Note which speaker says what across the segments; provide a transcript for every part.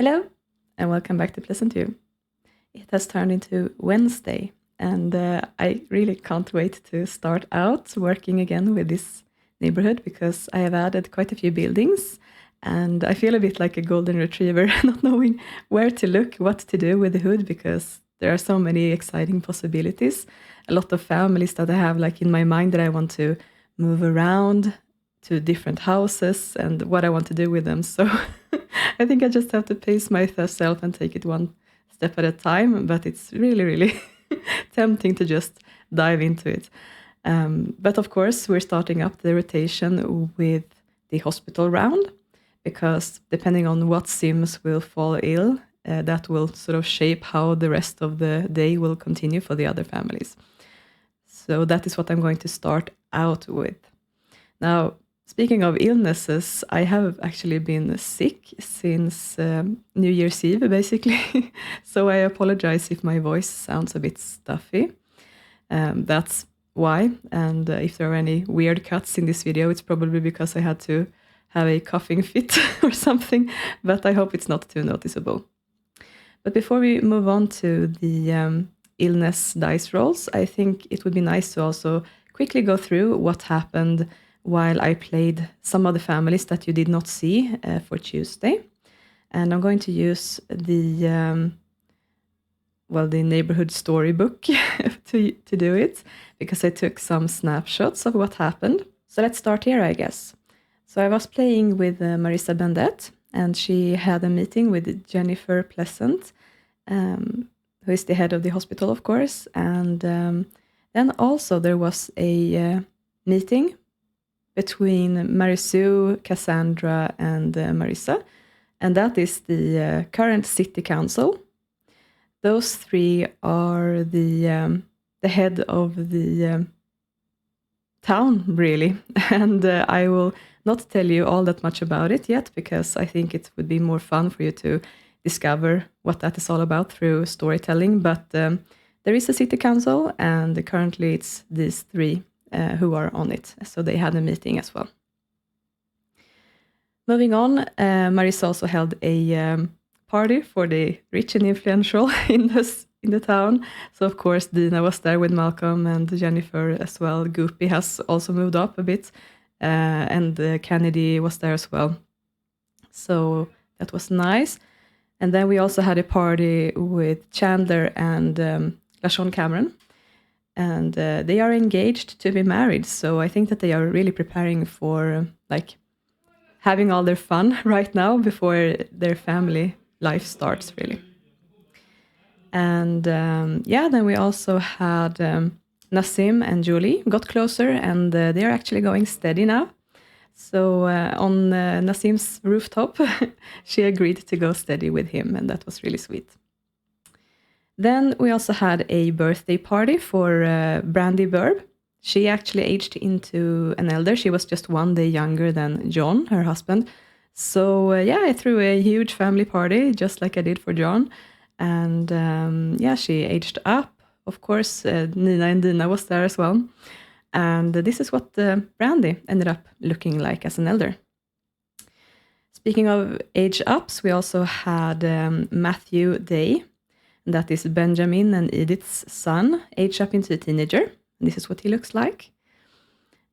Speaker 1: Hello, and welcome back to Pleasantview. It has turned into Wednesday, and I really can't wait to start out working again with this neighborhood because I have added quite a few buildings, and I feel a bit like a golden retriever, not knowing where to look, what to do with the hood, because there are so many exciting possibilities. A lot of families that I have like in my mind that I want to move around to different houses and what I want to do with them. So I think I just have to pace myself and take it one step at a time. But it's really, really tempting to just dive into it. But of course, we're starting up the rotation with the hospital round because depending on what Sims will fall ill, that will sort of shape how the rest of the day will continue for the other families. So that is what I'm going to start out with. Now, speaking of illnesses, I have actually been sick since New Year's Eve, basically. So I apologize if my voice sounds a bit stuffy. That's why. And if there are any weird cuts in this video, it's probably because I had to have a coughing fit or something. But I hope it's not too noticeable. But before we move on to the illness dice rolls, I think it would be nice to also quickly go through what happened while I played some of the families that you did not see for Tuesday. And I'm going to use the neighborhood storybook to do it, because I took some snapshots of what happened. So let's start here, I guess. So I was playing with Marissa Bendette, and she had a meeting with Jennifer Pleasant, who is the head of the hospital, of course. And then also there was a meeting between Marisou, Cassandra, and Marissa, and that is the current city council. Those three are the head of the town, really, and I will not tell you all that much about it yet, because I think it would be more fun for you to discover what that is all about through storytelling. But there is a city council, and currently it's these three who are on it. So they had a meeting as well. Moving on, Marissa also held a party for the rich and influential in the town. So of course Dina was there with Malcolm and Jennifer as well. Goopy has also moved up a bit, and Kennedy was there as well. So that was nice. And then we also had a party with Chandler and LaShawn Cameron. And they are engaged to be married. So I think that they are really preparing for like having all their fun right now before their family life starts, really. And then we also had Nassim and Julie got closer, and they are actually going steady now. So on Nassim's rooftop, she agreed to go steady with him, and that was really sweet. Then we also had a birthday party for Brandi Burb. She actually aged into an elder. She was just 1 day younger than John, her husband. So I threw a huge family party, just like I did for John. And she aged up. Of course, Nina and Dina was there as well. And this is what Brandi ended up looking like as an elder. Speaking of age ups, we also had Matthew Day. That is Benjamin and Edith's son, aged up into a teenager. This is what he looks like.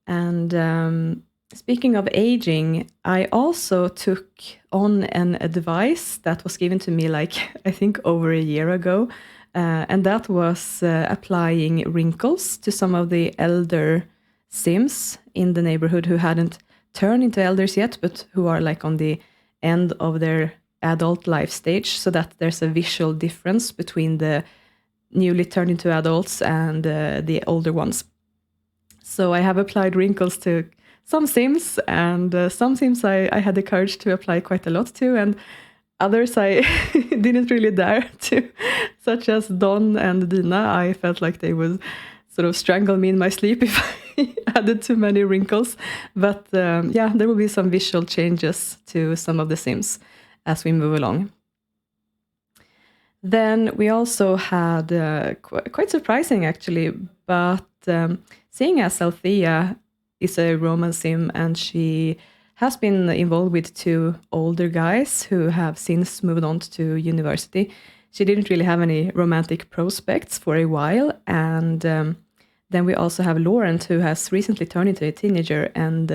Speaker 1: And speaking of aging, I also took on an advice that was given to me I think over a year ago. And that was applying wrinkles to some of the elder Sims in the neighborhood who hadn't turned into elders yet, but who are on the end of their adult life stage, so that there's a visual difference between the newly turned into adults and the older ones. So I have applied wrinkles to some Sims, and some Sims I had the courage to apply quite a lot to, and others I didn't really dare to, such as Don and Dina. I felt like they would sort of strangle me in my sleep if I added too many wrinkles. But there will be some visual changes to some of the Sims as we move along. Then we also had, quite surprising actually, but seeing as Althea is a Roman Sim and she has been involved with 2 older guys who have since moved on to university. She didn't really have any romantic prospects for a while. And then we also have Laurent, who has recently turned into a teenager, and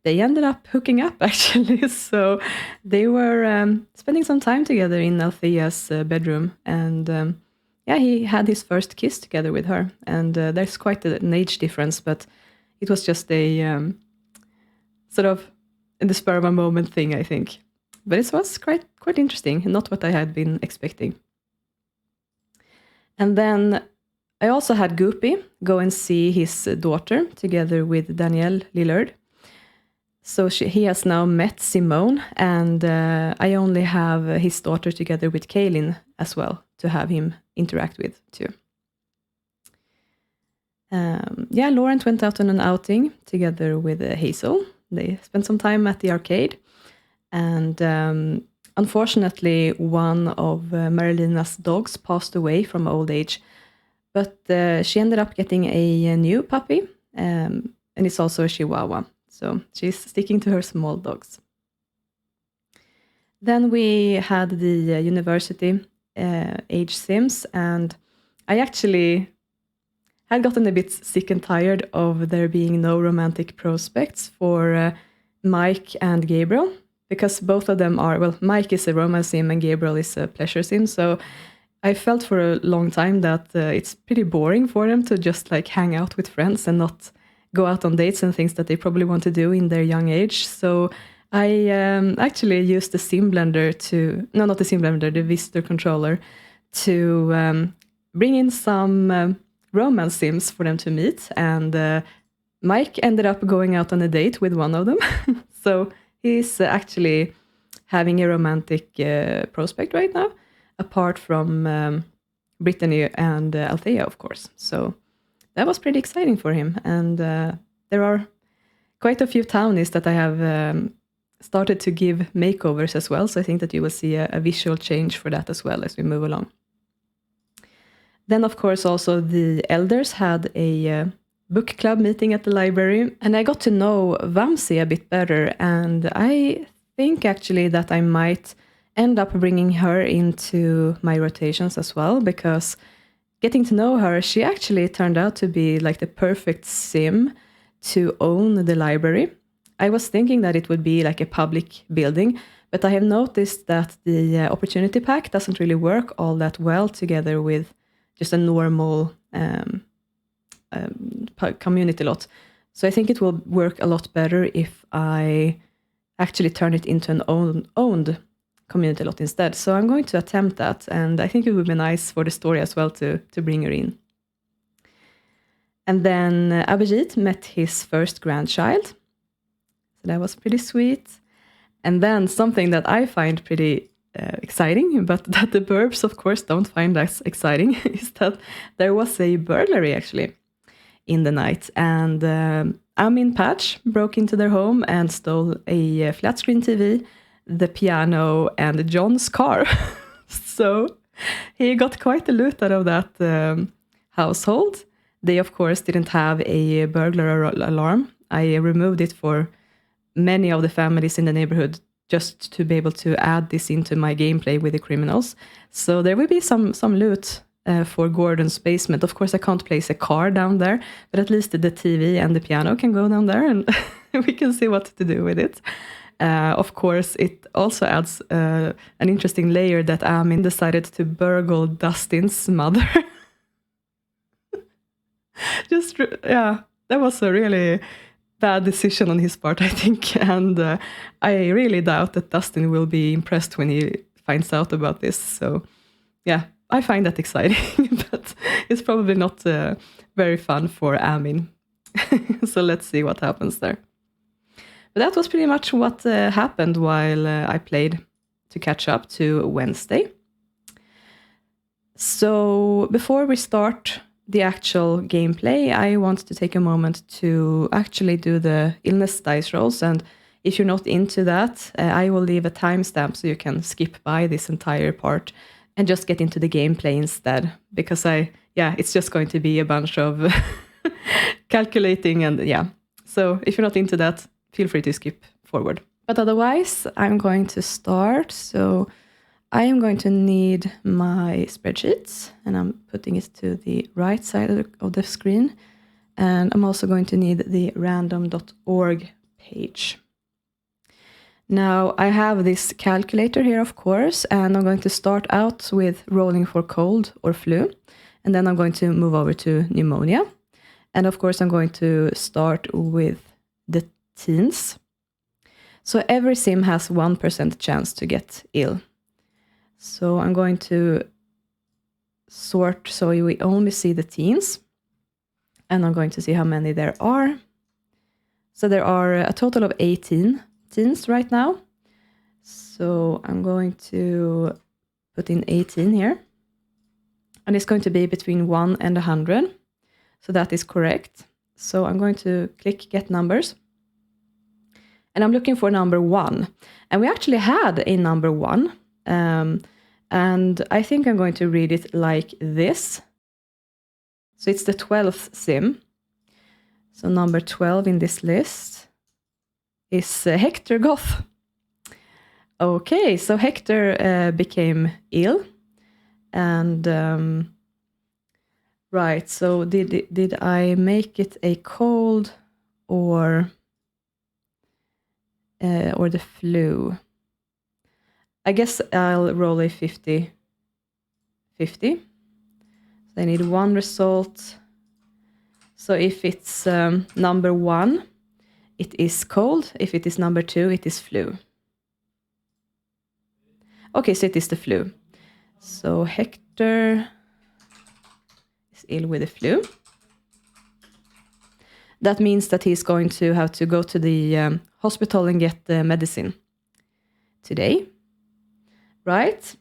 Speaker 1: they ended up hooking up, actually. So they were spending some time together in Althea's bedroom. And he had his first kiss together with her. And there's quite an age difference, but it was just a sort of in the spur of a moment thing, I think. But it was quite interesting, not what I had been expecting. And then I also had Goopy go and see his daughter together with Danielle Lillard. So he has now met Simone, and I only have his daughter together with Kaylynn as well to have him interact with too. Laurent went out on an outing together with Hazel. They spent some time at the arcade, and unfortunately one of Marilina's dogs passed away from old age, but she ended up getting a new puppy, and it's also a Chihuahua, so she's sticking to her small dogs. Then we had the university age sims, and I actually had gotten a bit sick and tired of there being no romantic prospects for Mike and Gabriel, because both of them are, well, Mike is a romance sim and Gabriel is a pleasure sim. So I felt for a long time that it's pretty boring for them to just like hang out with friends and not go out on dates and things that they probably want to do in their young age. So I actually used the sim blender the visitor controller to bring in some romance sims for them to meet, and Mike ended up going out on a date with one of them. So he's actually having a romantic prospect right now, apart from Brittany and Althea, of course. So that was pretty exciting for him, and there are quite a few townies that I have started to give makeovers as well, so I think that you will see a visual change for that as well as we move along. Then, of course, also the elders had a book club meeting at the library, and I got to know Vamsi a bit better, and I think actually that I might end up bringing her into my rotations as well, because getting to know her, she actually turned out to be like the perfect sim to own the library. I was thinking that it would be like a public building, but I have noticed that the opportunity pack doesn't really work all that well together with just a normal community lot. So I think it will work a lot better if I actually turn it into an owned community lot instead. So I'm going to attempt that, and I think it would be nice for the story as well to bring her in. And then Abhijit met his first grandchild. So that was pretty sweet. And then something that I find pretty exciting, but that the Burbs, of course, don't find as exciting, is that there was a burglary actually in the night, and Amin Patch broke into their home and stole a flat screen TV, the piano, and John's car. So he got quite a loot out of that household. They, of course, didn't have a burglar alarm. I removed it for many of the families in the neighborhood just to be able to add this into my gameplay with the criminals. So there will be some loot for Gordon's basement. Of course, I can't place a car down there, but at least the TV and the piano can go down there, and we can see what to do with it. Of course, it also adds an interesting layer that Amin decided to burgle Dustin's mother. That was a really bad decision on his part, I think, and I really doubt that Dustin will be impressed when he finds out about this. So yeah, I find that exciting, but it's probably not very fun for Amin. So let's see what happens there. But that was pretty much what happened while I played to catch up to Wednesday. So before we start the actual gameplay, I want to take a moment to actually do the illness dice rolls. And if you're not into that, I will leave a timestamp so you can skip by this entire part and just get into the gameplay instead. Because it's just going to be a bunch of calculating and yeah. So if you're not into that, feel free to skip forward. But otherwise, I'm going to start. So I am going to need my spreadsheets, and I'm putting it to the right side of the screen. And I'm also going to need the random.org page. Now I have this calculator here, of course, and I'm going to start out with rolling for cold or flu. And then I'm going to move over to pneumonia. And of course, I'm going to start with the teens. So every sim has 1% chance to get ill. So I'm going to sort so we only see the teens. And I'm going to see how many there are. So there are a total of 18 teens right now. So I'm going to put in 18 here. And it's going to be between 1 and 100. So that is correct. So I'm going to click Get Numbers. And I'm looking for number 1. And we actually had a number 1. And I think I'm going to read it like this. So it's the 12th sim. So number 12 in this list is Hector Goth. Okay, so Hector became ill. And right, so did I make it a cold or the flu? I guess I'll roll a 50-50. So I need one result. So if it's number 1, it is cold. If it is number 2, it is flu. Okay, so it is the flu. So Hector is ill with the flu. That means that he's going to have to go to the hospital and get the medicine today. Right?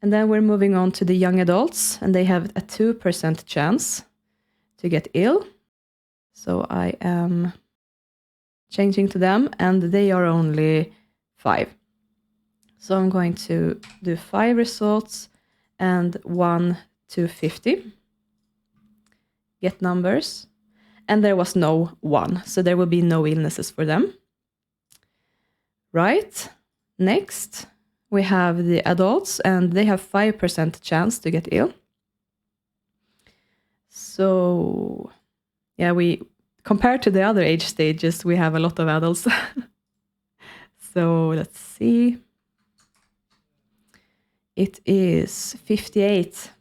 Speaker 1: And then we're moving on to the young adults, and they have a 2% chance to get ill. So I am changing to them, and they are only 5. So I'm going to do 5 results and 1 to 50. Get numbers. And there was no 1, so there will be no illnesses for them. Right. Next, we have the adults, and they have 5% chance to get ill. So, yeah, compared to the other age stages, we have a lot of adults. So let's see. It is 58.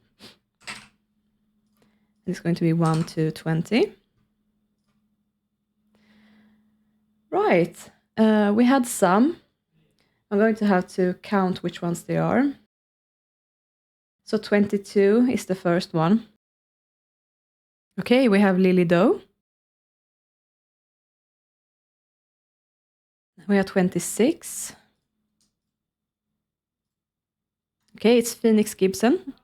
Speaker 1: It's going to be 1 to 20. Right. We had some. I'm going to have to count which ones they are. So 22 is the first one. Okay, we have Lilly Do. We have 26. Okay, it's Phoenix Gibson.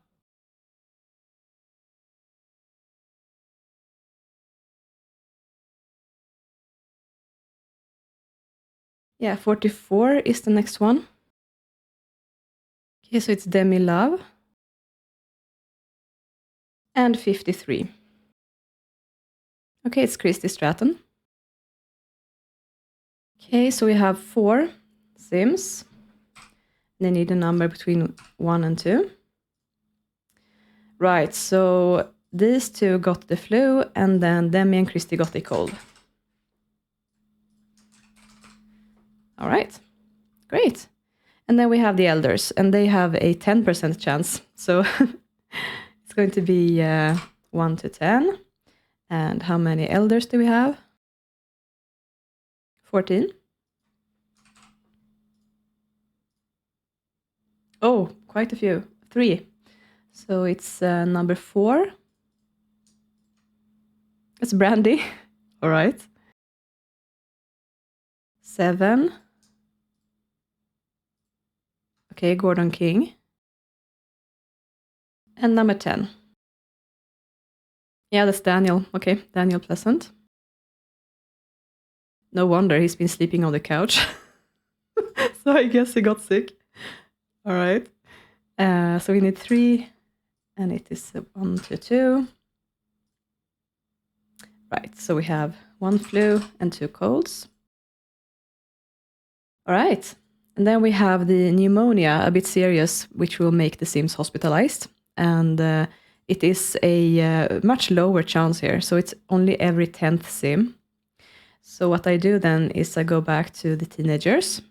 Speaker 1: Yeah, 44 is the next one. Okay, so it's Demi Love. And 53. Okay, it's Christy Stratton. Okay, so we have 4 sims. They need a number between 1 and 2. Right, so these 2 got the flu, and then Demi and Christy got a cold. All right, great. And then we have the elders, and they have a 10% chance. So it's going to be 1 to 10. And how many elders do we have? 14. Oh, quite a few. 3. So it's number 4. It's Brandi. All right. 7. Okay, Gordon King. And number 10. Yeah, that's Daniel. Okay, Daniel Pleasant. No wonder he's been sleeping on the couch. So I guess he got sick. All right. So we need 3. And it is 1 to 2. Right, so we have 1 flu and 2 colds. All right. And then we have the pneumonia, a bit serious, which will make the Sims hospitalized. And it is a much lower chance here. So it's only every 10th Sim. So what I do then is I go back to the teenagers.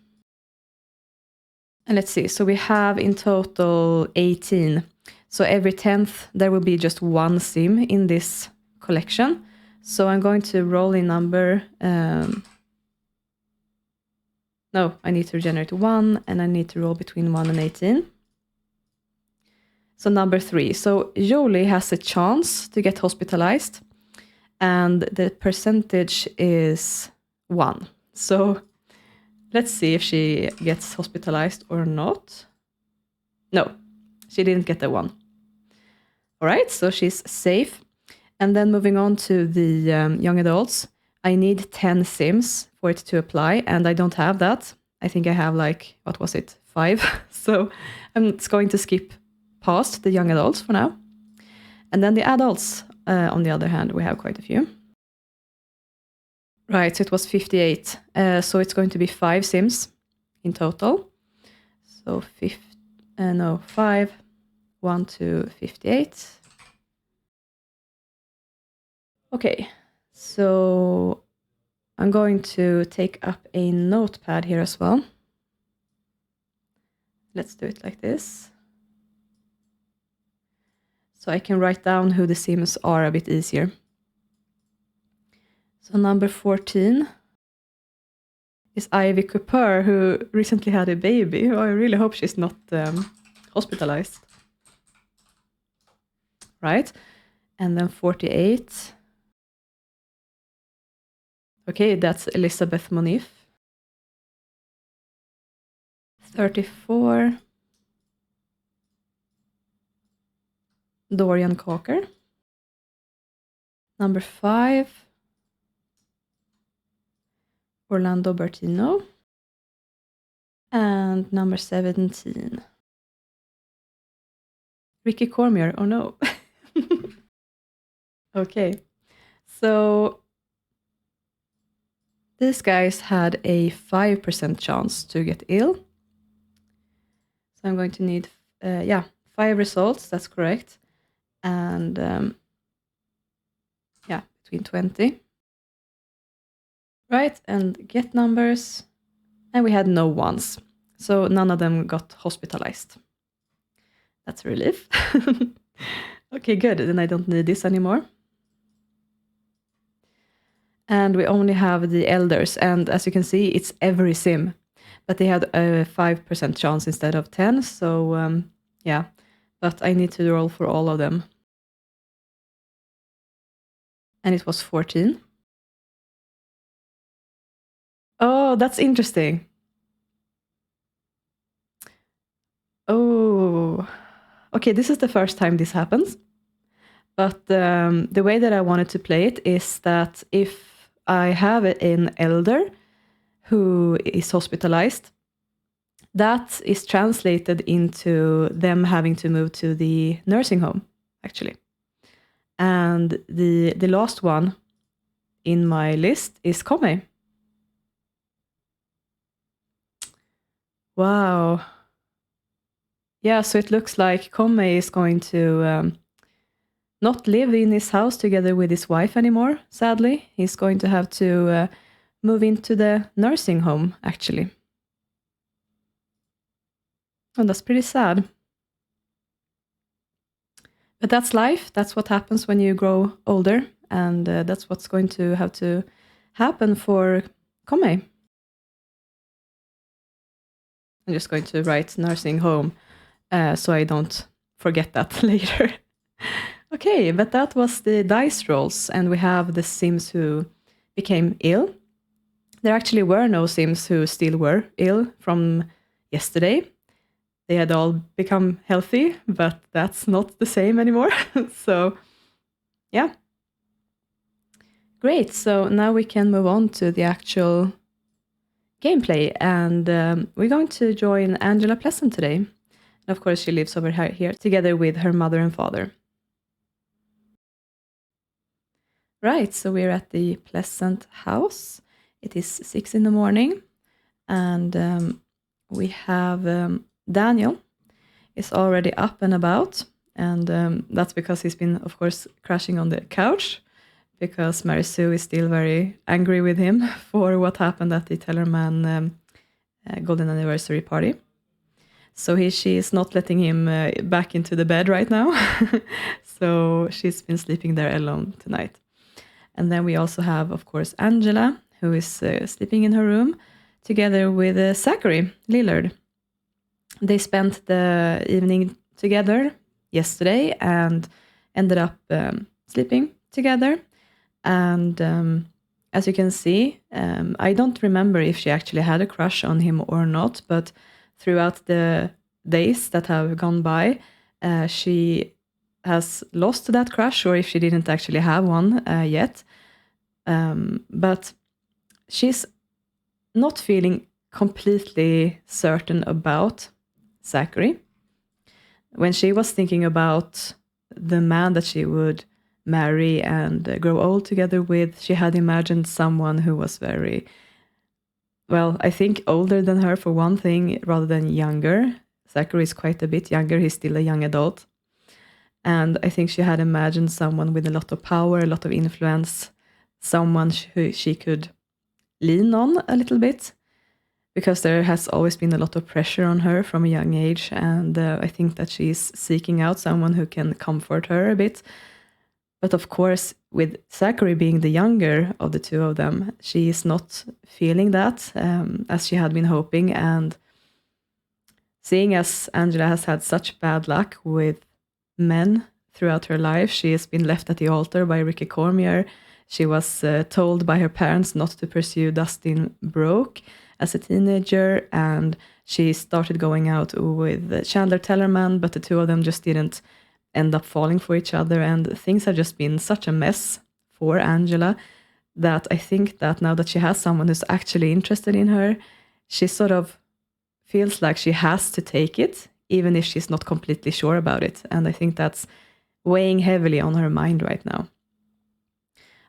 Speaker 1: And let's see. So we have in total 18. So every 10th, there will be just one Sim in this collection. So I'm going to roll a number. No, I need to generate 1, and I need to roll between 1 and 18. So number 3. So Julien has a chance to get hospitalized, and the percentage is 1. So let's see if she gets hospitalized or not. No, she didn't get a 1. All right, so she's safe. And then moving on to the young adults, I need 10 Sims for it to apply, and I don't have that. I think I have like, what was it, 5? So I'm just going to skip past the young adults for now. And then the adults, on the other hand, we have quite a few. Right, so it was 58. So it's going to be 5 Sims in total. So 5, 1 to 58. Okay, so I'm going to take up a notepad here as well. Let's do it like this. So I can write down who the Sims are a bit easier. So number 14 is Ivy Cooper, who recently had a baby. Oh, I really hope she's not hospitalized. Right? And then 48. Okay, that's Elizabeth Monif. 34. Dorian Kauker. Number 5. Orlando Bertino. And number 17. Ricky Cormier. Oh no. Okay. So these guys had a 5% chance to get ill. So I'm going to need, 5 results. That's correct. And between 20. Right, and get numbers. And we had no ones. So none of them got hospitalized. That's a relief. Okay, good. Then I don't need this anymore. And we only have the elders. And as you can see, it's every Sim. But they had a 5% chance instead of 10. So, But I need to roll for all of them. And it was 14. Oh, that's interesting. Oh, okay, this is the first time this happens. But the way that I wanted to play it is that if I have an elder who is hospitalized, that is translated into them having to move to the nursing home, actually. And the last one in my list is Come. Wow. Yeah, so it looks like Come is going to not live in his house together with his wife anymore, sadly. He's going to have to move into the nursing home, actually. And that's pretty sad. But that's life. That's what happens when you grow older. And that's what's going to have to happen for Come. I'm just going to write nursing home so I don't forget that later. Okay, but that was the dice rolls, and we have the Sims who became ill. There actually were no Sims who still were ill from yesterday. They had all become healthy, but that's not the same anymore. So, yeah. Great, so now we can move on to the actual gameplay, and we're going to join Angela Pleasant today. And of course, she lives over here together with her mother and father. Right, so we're at the Pleasant house. It is 6 in the morning, And we have Daniel is already up and about. And that's because he's been, of course, crashing on the couch because Mary Sue is still very angry with him for what happened at the Tellerman golden anniversary party. So she is not letting him back into the bed right now. So she's been sleeping there alone tonight. And then we also have, of course, Angela, who is sleeping in her room together with Zackery Lillard. They spent the evening together yesterday and ended up sleeping together. And as you can see, I don't remember if she actually had a crush on him or not, but throughout the days that have gone by, she has lost that crush, or if she didn't actually have one yet. But she's not feeling completely certain about Zackery. When she was thinking about the man that she would marry and grow old together with, she had imagined someone who was very, well, I think older than her for one thing, rather than younger. Zackery is quite a bit younger. He's still a young adult. And I think she had imagined someone with a lot of power, a lot of influence, someone who she could lean on a little bit, because there has always been a lot of pressure on her from a young age. And I think that she's seeking out someone who can comfort her a bit. But of course, with Zackery being the younger of the two of them, she is not feeling that as she had been hoping. And seeing as Angela has had such bad luck with men throughout her life, she has been left at the altar by Ricky Cormier. She was told by her parents not to pursue Dustin Broke as a teenager, and she started going out with Chandler Tellerman, but the two of them just didn't end up falling for each other, and things have just been such a mess for Angela that I think that now that she has someone who's actually interested in her, she sort of feels like she has to take it, even if she's not completely sure about it. And I think that's weighing heavily on her mind right now.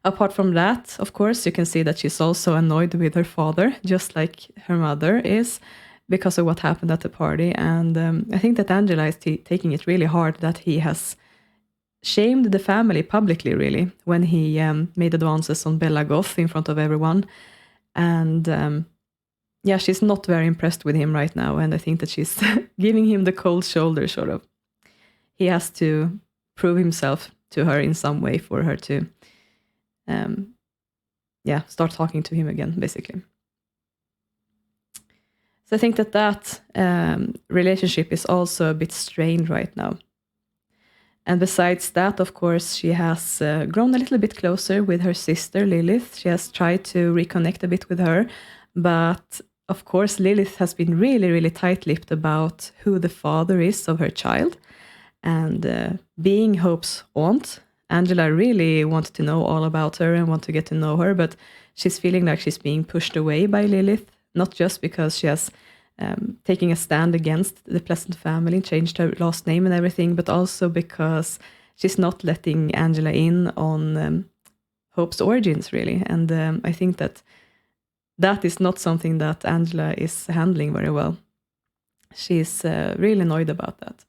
Speaker 1: Apart from that, of course, you can see that she's also annoyed with her father, just like her mother is, because of what happened at the party. And I think that Angela is taking it really hard that he has shamed the family publicly, really, when he made advances on Bella Goth in front of everyone. And yeah, she's not very impressed with him right now. And I think that she's giving him the cold shoulder, sort of. He has to prove himself to her in some way for her to start talking to him again, basically. So I think that relationship is also a bit strained right now. And besides that, of course, she has grown a little bit closer with her sister, Lilith. She has tried to reconnect a bit with her. But, of course, Lilith has been really, really tight-lipped about who the father is of her child. And being Hope's aunt, Angela really wants to know all about her and want to get to know her, but she's feeling like she's being pushed away by Lilith, not just because she has taken a stand against the Pleasant family, changed her last name and everything, but also because she's not letting Angela in on Hope's origins, really. And I think that is not something that Angela is handling very well. She's really annoyed about that.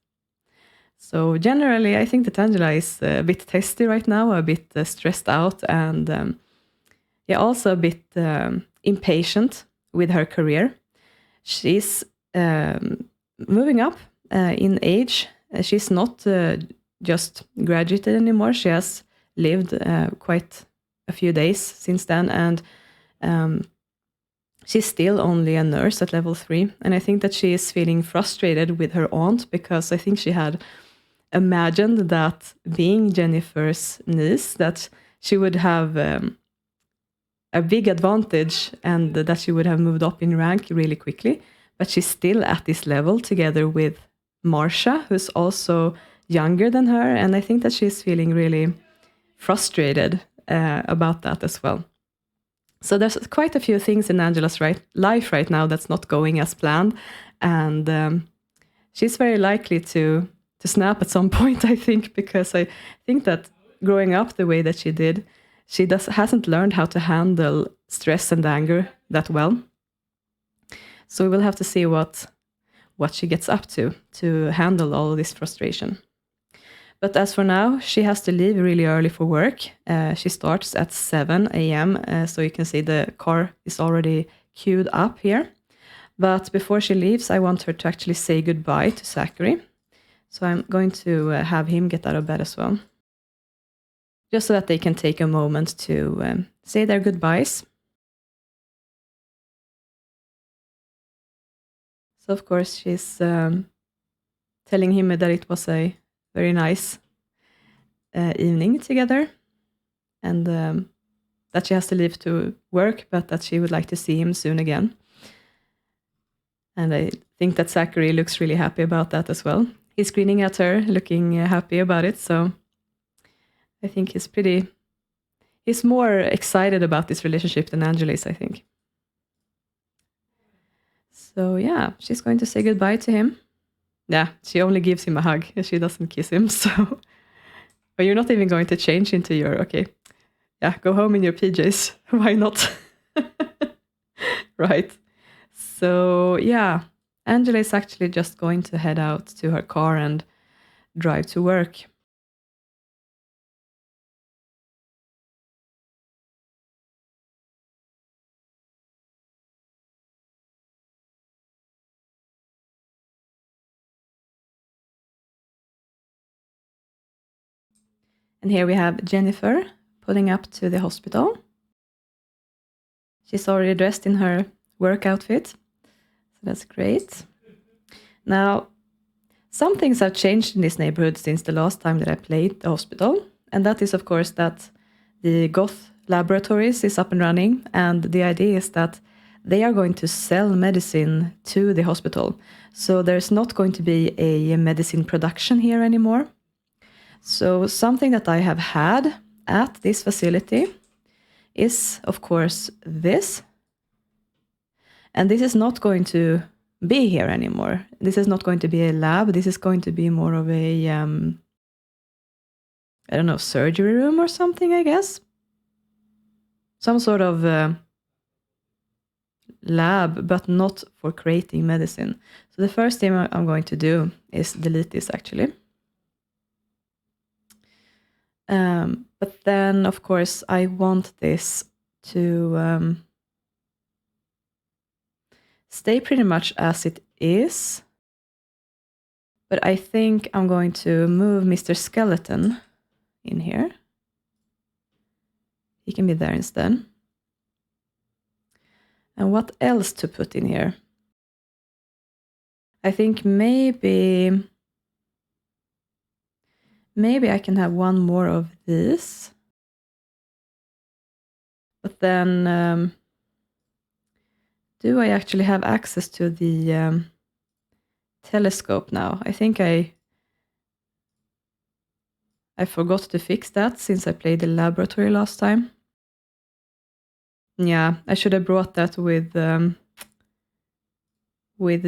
Speaker 1: So generally, I think that Angela is a bit testy right now, a bit stressed out, and also a bit impatient with her career. She's moving up in age. She's not just graduated anymore. She has lived quite a few days since then, and she's still only a nurse at level 3. And I think that she is feeling frustrated with her aunt, because I think she had imagined that being Jennifer's niece, that she would have a big advantage and that she would have moved up in rank really quickly. But she's still at this level together with Marsha, who's also younger than her. And I think that she's feeling really frustrated about that as well. So there's quite a few things in Angela's life right now that's not going as planned. And she's very likely to snap at some point, I think, because I think that growing up the way that she did, she hasn't learned how to handle stress and anger that well. So we will have to see what she gets up to handle all of this frustration. But as for now, she has to leave really early for work. She starts at 7 a.m., so you can see the car is already queued up here. But before she leaves, I want her to actually say goodbye to Zackery. So I'm going to have him get out of bed as well, just so that they can take a moment to say their goodbyes. So of course she's telling him that it was a very nice evening together, and that she has to leave to work, but that she would like to see him soon again. And I think that Zackery looks really happy about that as well. He's grinning at her, looking happy about it. So I think he's more excited about this relationship than Angela is, I think. So yeah, she's going to say goodbye to him. Yeah, she only gives him a hug and she doesn't kiss him. So, but you're not even going to change into your, okay, yeah, go home in your PJs. Why not? Right. So yeah, Angela is actually just going to head out to her car and drive to work. And here we have Jennifer pulling up to the hospital. She's already dressed in her work outfit, so that's great. Now, some things have changed in this neighborhood since the last time that I played the hospital, and that is, of course, that the Goth laboratories is up and running, and the idea is that they are going to sell medicine to the hospital. So there's not going to be a medicine production here anymore. So something that I have had at this facility is, of course, this. And this is not going to be here anymore. This is not going to be a lab. This is going to be more of a, I don't know, surgery room or something, I guess. Some sort of lab, but not for creating medicine. So the first thing I'm going to do is delete this, actually. But then, of course, I want this to stay pretty much as it is. But I think I'm going to move Mr. Skeleton in here. He can be there instead. And what else to put in here? I think maybe I can have one more of this. But then, do I actually have access to the telescope now? I think I forgot to fix that since I played the laboratory last time. Yeah, I should have brought that with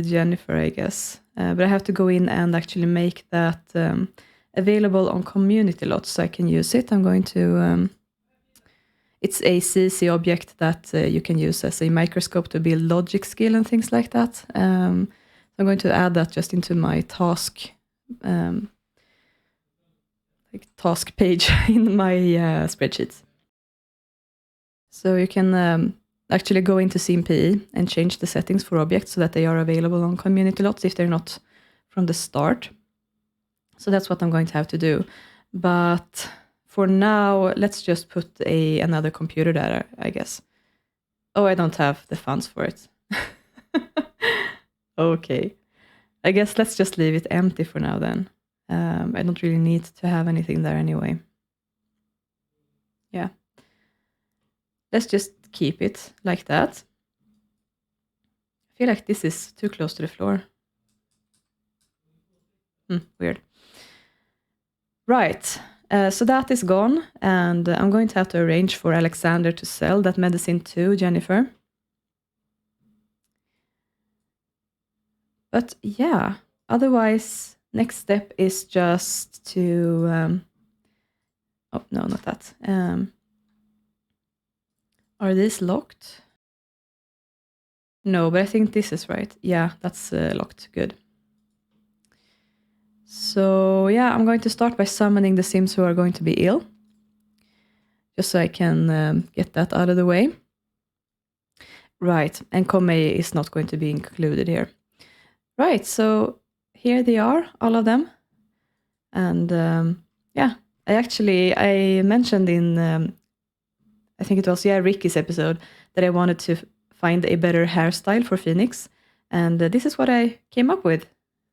Speaker 1: Jennifer, I guess. But I have to go in and actually make that available on community lots so I can use it. I'm going to... it's a CC object that you can use as a microscope to build logic skill and things like that. I'm going to add that just into my task task page in my spreadsheets. So you can actually go into CMPE and change the settings for objects so that they are available on community lots if they're not from the start. So that's what I'm going to have to do. But for now, let's just put another computer there, I guess. Oh, I don't have the funds for it. Okay. I guess let's just leave it empty for now then. I don't really need to have anything there anyway. Yeah. Let's just keep it like that. I feel like this is too close to the floor. Weird. Right. So that is gone, and I'm going to have to arrange for Alexander to sell that medicine to Jennifer. But yeah, otherwise, next step is just to... oh, no, not that. Are these locked? No, but I think this is right. Yeah, that's locked. Good. So yeah, I'm going to start by summoning the Sims who are going to be ill. Just so I can get that out of the way. Right, and Komei is not going to be included here. Right, so here they are, all of them. And yeah, I mentioned in, I think it was, Ricky's episode, that I wanted to find a better hairstyle for Phoenix. And this is what I came up with.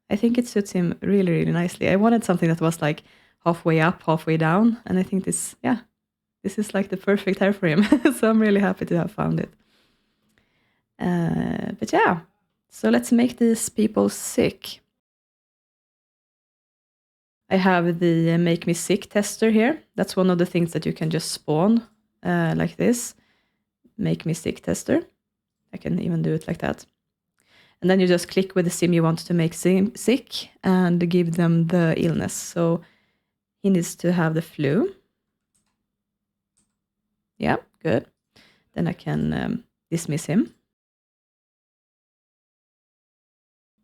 Speaker 1: I think it suits him really, really nicely. I wanted something that was like halfway up, halfway down. And I think this is like the perfect hair for him. So I'm really happy to have found it. But yeah, so let's make these people sick. I have the make me sick tester here. That's one of the things that you can just spawn like this. Make me sick tester. I can even do it like that. And then you just click with the sim you want to make sick and give them the illness. So he needs to have the flu. Yeah, good. Then I can dismiss him.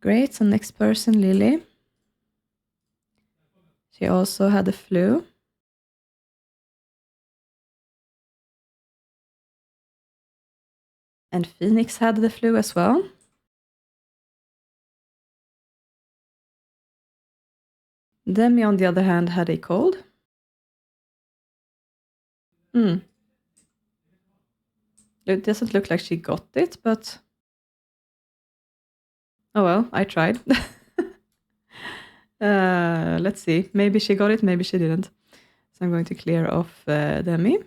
Speaker 1: Great, so next person, Lily. She also had the flu. And Phoenix had the flu as well. Demi, on the other hand, had a cold. It doesn't look like she got it, but oh well, I tried. Let's see. Maybe she got it, maybe she didn't. So I'm going to clear off Demi.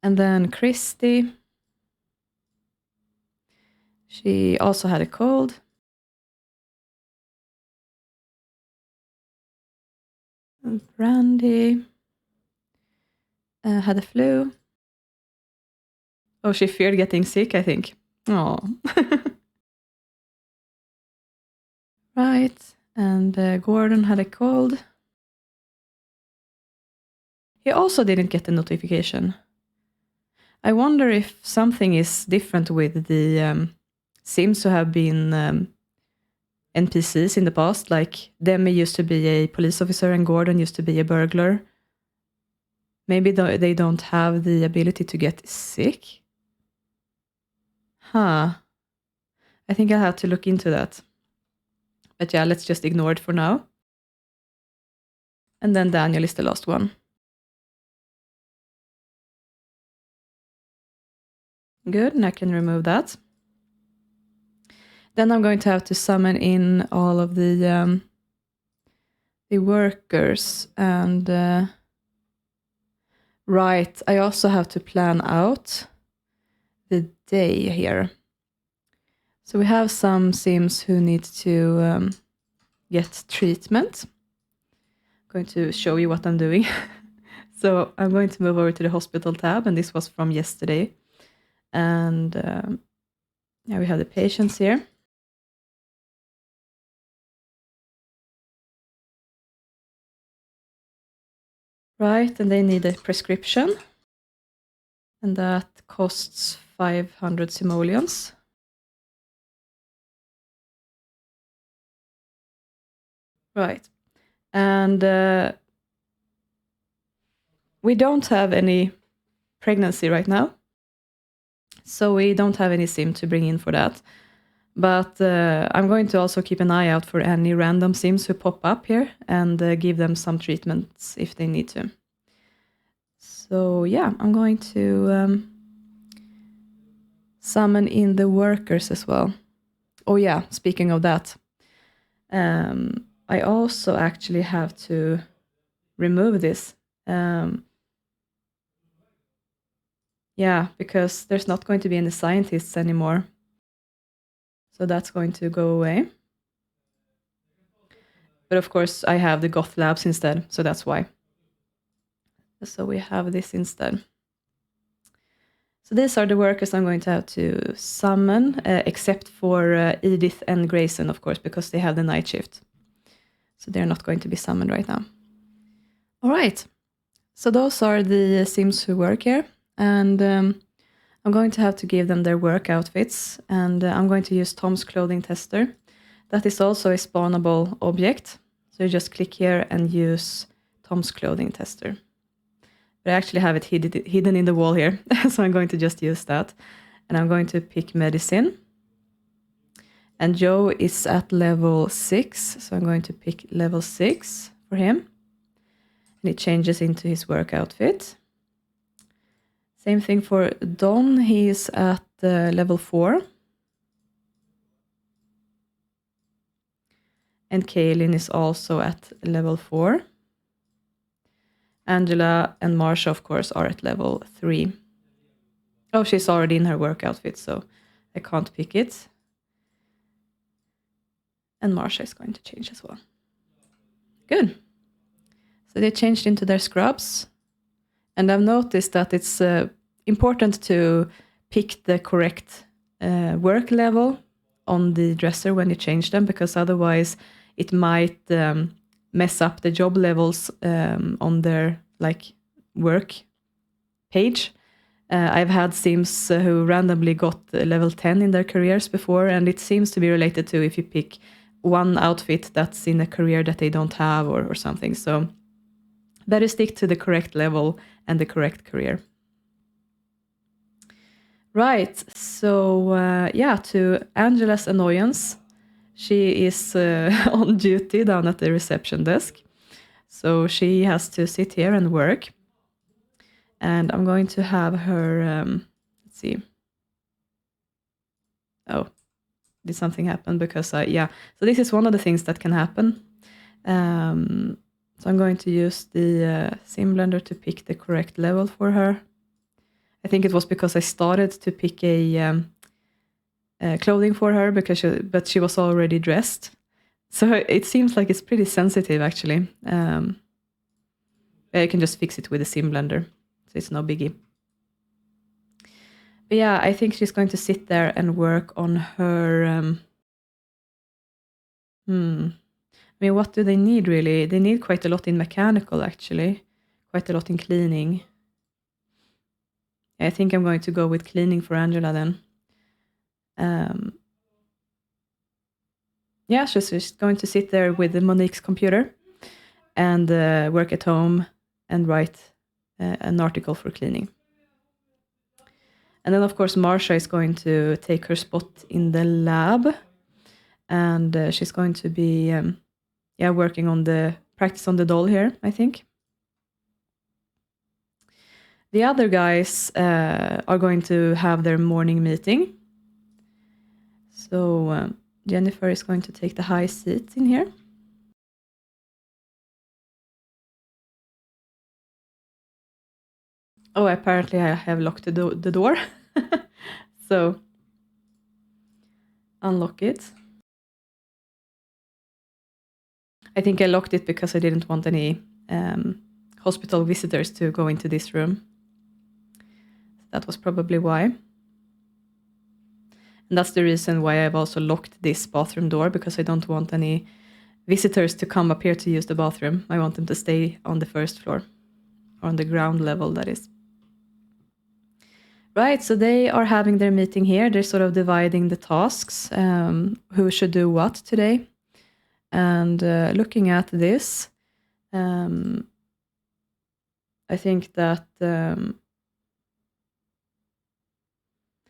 Speaker 1: And then Christy. She also had a cold. And Brandi had a flu. Oh, she feared getting sick, I think. Oh. Right. And Gordon had a cold. He also didn't get the notification. I wonder if something is different with the Sims who have been NPCs in the past. Like Demi used to be a police officer and Gordon used to be a burglar. Maybe they don't have the ability to get sick. Huh. I think I'll have to look into that. But yeah, let's just ignore it for now. And then Daniel is the last one. Good, and I can remove that. Then I'm going to have to summon in all of the workers. And right, I also have to plan out the day here. So we have some Sims who need to get treatment. I'm going to show you what I'm doing. So I'm going to move over to the hospital tab, and this was from yesterday. And yeah, we have the patients here. Right, and they need a prescription. And that costs 500 simoleons. Right. And we don't have any pregnancy right now. So we don't have any sim to bring in for that. But I'm going to also keep an eye out for any random Sims who pop up here and give them some treatments if they need to. So yeah, I'm going to summon in the workers as well. Oh yeah, speaking of that, I also actually have to remove this. Yeah, because there's not going to be any scientists anymore. So that's going to go away. But of course, I have the goth labs instead, so that's why. So we have this instead. So these are the workers I'm going to have to summon, except for Edith and Grayson, of course, because they have the night shift. So they're not going to be summoned right now. All right. So those are the Sims who work here. And I'm I'm going to have to give them their work outfits, and I'm going to use Tom's clothing tester. That is also a spawnable object. So you just click here and use Tom's clothing tester. But I actually have it hidden in the wall here, so I'm going to just use that. And I'm going to pick medicine. And Joe is at level 6, so I'm going to pick level 6 for him. And it changes into his work outfit. Same thing for Don, he's at level 4. And Kaylynn is also at level 4. Angela and Marsha, of course, are at level 3. Oh, she's already in her work outfit, so I can't pick it. And Marsha is going to change as well. Good. So they changed into their scrubs. And I've noticed that it's important to pick the correct work level on the dresser when you change them, because otherwise it might mess up the job levels on their work page. I've had Sims who randomly got level 10 in their careers before, and it seems to be related to if you pick one outfit that's in a career that they don't have or something. So better stick to the correct level and the correct career. Right, so to Angela's annoyance, she is on duty down at the reception desk. So she has to sit here and work. And I'm going to have her, let's see. Oh, did something happen? Because, so this is one of the things that can happen. So I'm going to use the sim blender to pick the correct level for her. I think it was because I started to pick a clothing for her, but she was already dressed. So it seems like it's pretty sensitive, actually. I can just fix it with a sim blender, so it's no biggie. But yeah, I think she's going to sit there and work on her... I mean, what do they need, really? They need quite a lot in mechanical, actually. Quite a lot in cleaning. I think I'm going to go with cleaning for Angela then. She's going to sit there with Monique's computer and work at home and write an article for cleaning. And then, of course, Marsha is going to take her spot in the lab. And she's going to be working on the practice on the doll here, I think. The other guys are going to have their morning meeting. So Jennifer is going to take the high seat in here. Oh, apparently I have locked the door. So unlock it. I think I locked it because I didn't want any hospital visitors to go into this room. That was probably why. And that's the reason why I've also locked this bathroom door, because I don't want any visitors to come up here to use the bathroom. I want them to stay on the first floor, or on the ground level, that is. Right, so they are having their meeting here. They're sort of dividing the tasks, who should do what today. And looking at this, I think that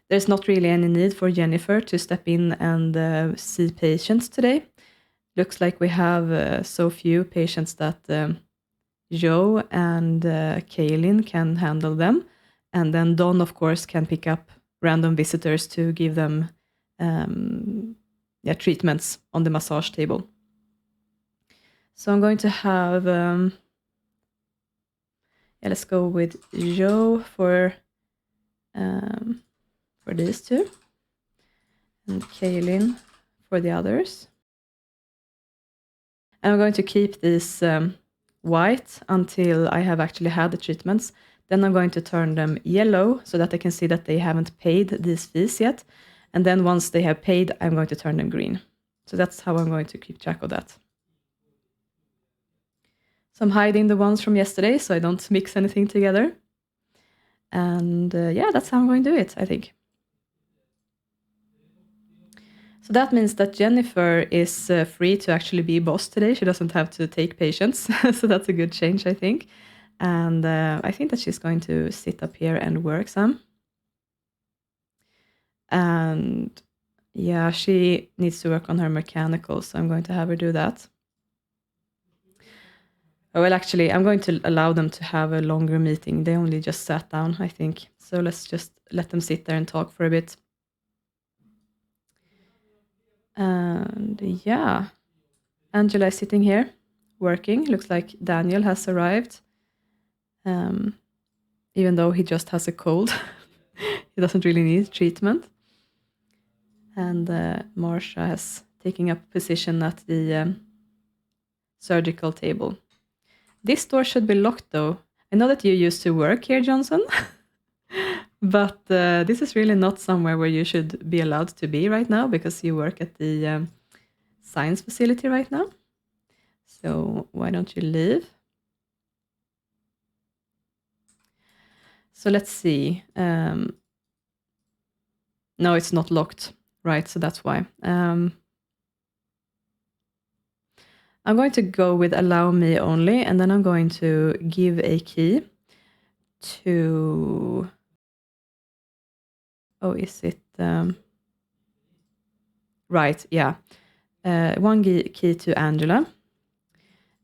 Speaker 1: there's not really any need for Jennifer to step in and see patients today. Looks like we have so few patients that Joe and Kaylynn can handle them. And then Don, of course, can pick up random visitors to give them treatments on the massage table. So I'm going to have, let's go with Joe for these two, and Kaylynn for the others. And I'm going to keep these white until I have actually had the treatments. Then I'm going to turn them yellow so that I can see that they haven't paid these fees yet. And then once they have paid, I'm going to turn them green. So that's how I'm going to keep track of that. So I'm hiding the ones from yesterday so I don't mix anything together. And yeah, that's how I'm going to do it, I think. So that means that Jennifer is free to actually be boss today. She doesn't have to take patients. So that's a good change, I think. And I think that she's going to sit up here and work some. And yeah, she needs to work on her mechanical, so I'm going to have her do that. Well, actually, I'm going to allow them to have a longer meeting. They only just sat down, I think. So let's just let them sit there and talk for a bit. And yeah, Angela is sitting here working. Looks like Daniel has arrived. Even though he just has a cold. He doesn't really need treatment. And Marsha has taken up position at the surgical table. This door should be locked, though. I know that you used to work here, Johnson. But this is really not somewhere where you should be allowed to be right now, because you work at the science facility right now. So why don't you leave? So let's see. No, it's not locked, right? So that's why. I'm going to go with allow me only, and then I'm going to give a key to... Oh, is it... Right, yeah. One key to Angela.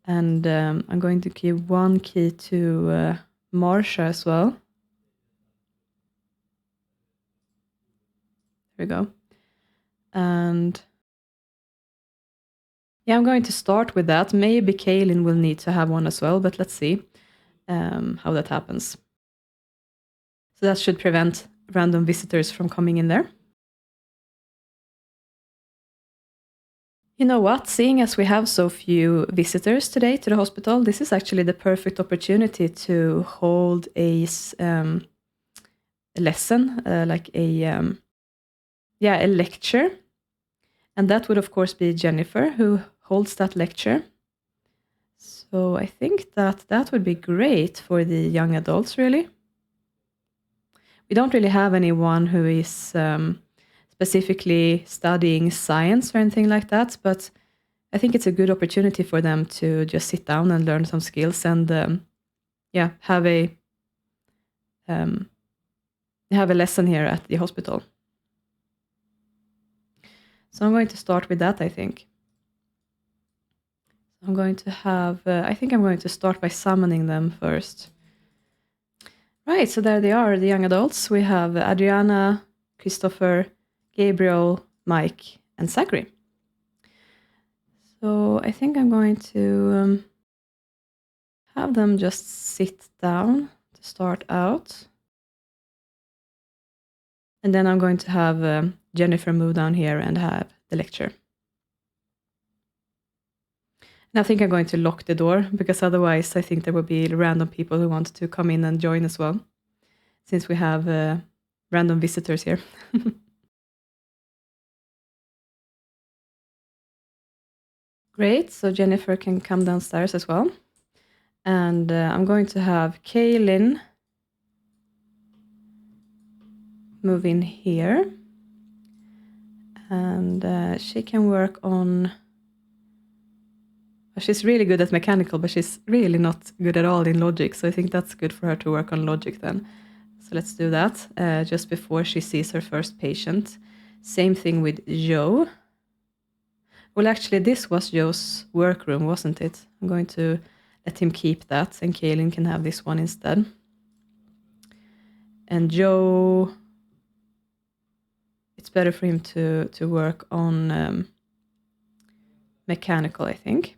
Speaker 1: And I'm going to give one key to Marsha as well. There we go. And yeah, I'm going to start with that. Maybe Kaylynn will need to have one as well, but let's see how that happens. So that should prevent random visitors from coming in there. You know what? Seeing as we have so few visitors today to the hospital, this is actually the perfect opportunity to hold a lesson, like a lecture. And that would, of course, be Jennifer who holds that lecture. So I think that that would be great for the young adults, really. We don't really have anyone who is specifically studying science or anything like that, but I think it's a good opportunity for them to just sit down and learn some skills and have a lesson here at the hospital. So I'm going to start with that, I think. I'm going to have, I think I'm going to start by summoning them first. Right, so there they are, the young adults. We have Adriana, Christopher, Gabriel, Mike, and Zackery. So I think I'm going to have them just sit down to start out. And then I'm going to have Jennifer move down here and have the lecture. And I think I'm going to lock the door, because otherwise I think there will be random people who want to come in and join as well, since we have random visitors here. Great, so Jennifer can come downstairs as well. And I'm going to have Kaylynn move in here. And she can work on... She's really good at mechanical, but she's really not good at all in logic. So I think that's good for her to work on logic then. So let's do that just before she sees her first patient. Same thing with Joe. Well, actually, this was Joe's workroom, wasn't it? I'm going to let him keep that, and Kaylynn can have this one instead. And Joe, it's better for him to work on mechanical, I think.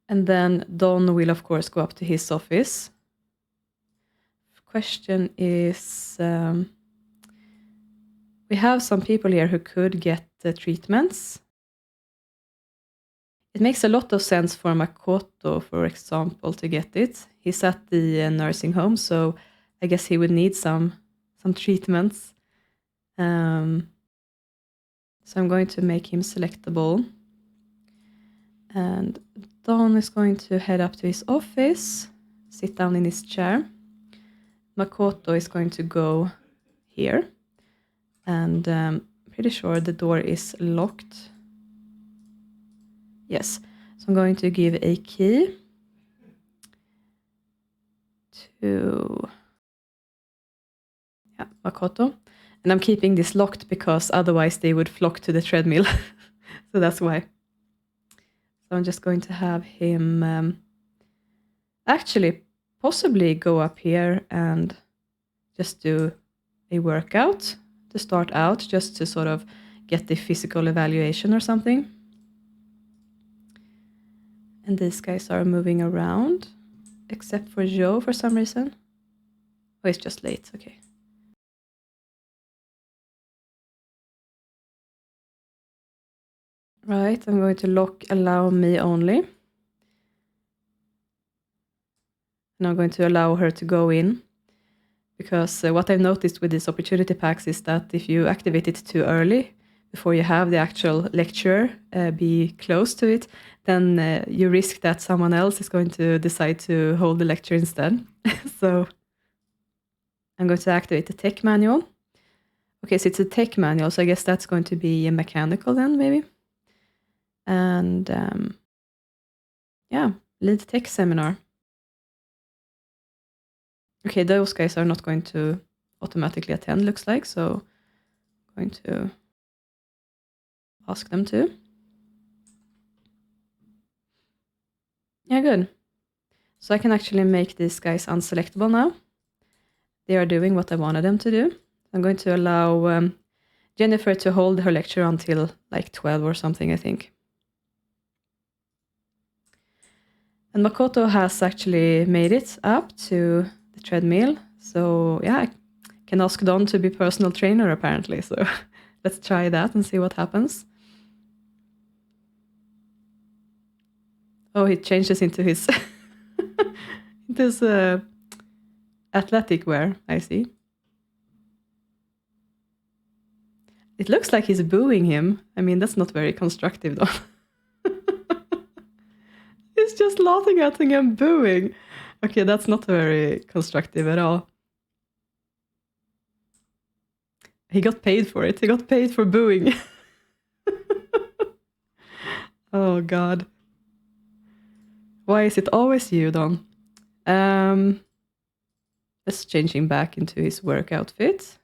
Speaker 1: And then Don will, of course, go up to his office. Question is, we have some people here who could get the treatments. It makes a lot of sense for Makoto, for example, to get it. He's at the nursing home, so I guess he would need some treatments. So I'm going to make him selectable. And Don is going to head up to his office, sit down in his chair. Makoto is going to go here. And pretty sure the door is locked. Yes. So I'm going to give a key to Makoto. And I'm keeping this locked because otherwise they would flock to the treadmill. So that's why. So I'm just going to have him actually possibly go up here and just do a workout to start out, just to sort of get the physical evaluation or something. And these guys are moving around, except for Joe for some reason. Oh, it's just late, okay. Right, I'm going to lock allow me only. And I'm going to allow her to go in. Because what I've noticed with these opportunity packs is that if you activate it too early, before you have the actual lecturer be close to it, then you risk that someone else is going to decide to hold the lecture instead. So I'm going to activate the tech manual. Okay, so it's a tech manual, so I guess that's going to be a mechanical then, maybe. And yeah, lead tech seminar. Okay, those guys are not going to automatically attend, looks like, so I'm going to ask them to. Yeah, good. So I can actually make these guys unselectable now. They are doing what I wanted them to do. I'm going to allow Jennifer to hold her lecture until like 12 or something, I think. And Makoto has actually made it up to the treadmill. So yeah, I can ask Don to be personal trainer apparently. So let's try that and see what happens. Oh, he changes into his athletic wear, I see. It looks like he's booing him. I mean, that's not very constructive though. He's just laughing at him and booing. Okay, that's not very constructive at all. He got paid for it. He got paid for booing. Oh, God. Why is it always you, Don? Let's change him back into his work outfit.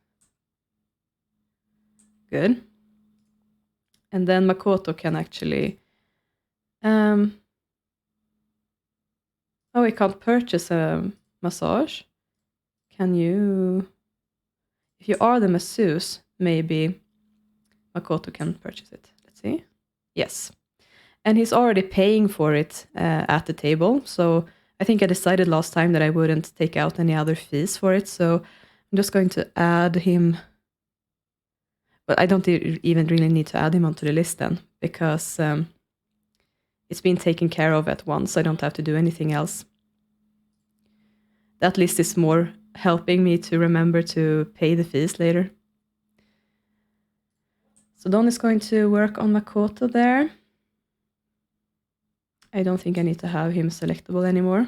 Speaker 1: Good. And then Makoto can actually... oh, he can't purchase a massage. Can you... If you are the masseuse, maybe Makoto can purchase it. Let's see. Yes. And he's already paying for it at the table. So I think I decided last time that I wouldn't take out any other fees for it. So I'm just going to add him. But I don't even really need to add him onto the list then, because it's been taken care of at once. I don't have to do anything else. That list is more helping me to remember to pay the fees later. So Don is going to work on Makoto there. I don't think I need to have him selectable anymore.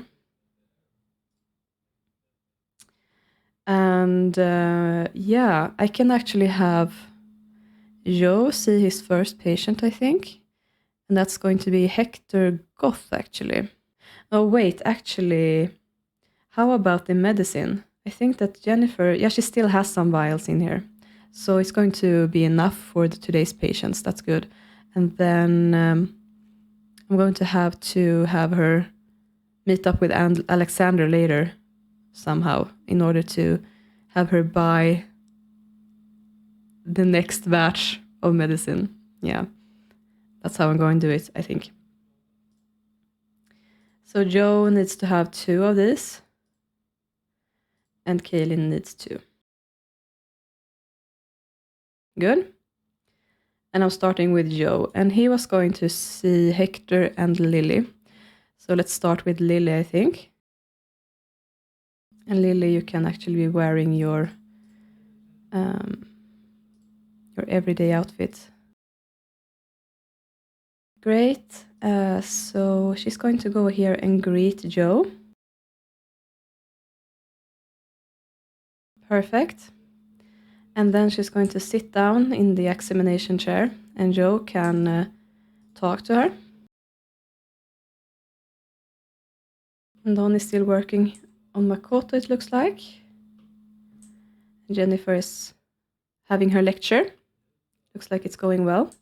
Speaker 1: And yeah, I can actually have Joe see his first patient, I think. And that's going to be Hector Goth, actually. Oh, wait, actually, how about the medicine? I think that Jennifer, yeah, she still has some vials in here. So it's going to be enough for today's patients. That's good. And then I'm going to have her meet up with Alexander later somehow in order to have her buy the next batch of medicine. Yeah, that's how I'm going to do it, I think. So Joe needs to have 2 of these. And Kaylynn needs 2. Good. And I'm starting with Joe. And he was going to see Hector and Lily. So let's start with Lily, I think. And Lily, you can actually be wearing your everyday outfit. Great. So she's going to go here and greet Joe. Perfect. And then she's going to sit down in the examination chair and Joe can talk to her. And Dawn is still working on Makoto, it looks like. Jennifer is having her lecture. Looks like it's going well.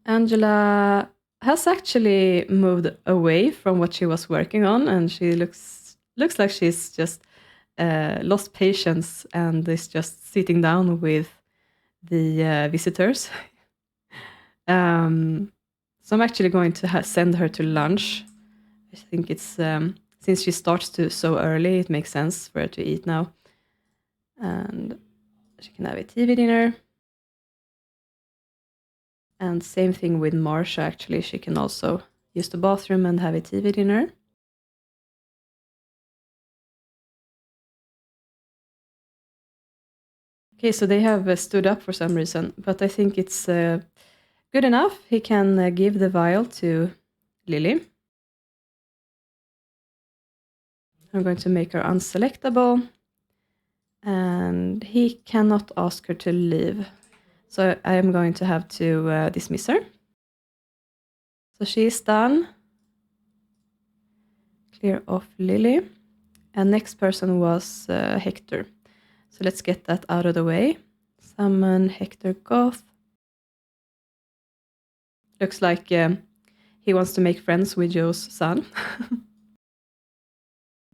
Speaker 1: Angela has actually moved away from what she was working on, and she looks like she's just lost patience and is just sitting down with the visitors. So I'm actually going to send her to lunch. I think it's since she starts so early, it makes sense for her to eat now. And she can have a TV dinner. And same thing with Marsha, actually. She can also use the bathroom and have a TV dinner. Okay, so they have stood up for some reason, but I think it's good enough. He can give the vial to Lily. I'm going to make her unselectable. And he cannot ask her to leave. So I am going to have to dismiss her. So she is done. Clear off Lily. And next person was Hector. So let's get that out of the way. Summon Hector Goth. Looks like he wants to make friends with Joe's son.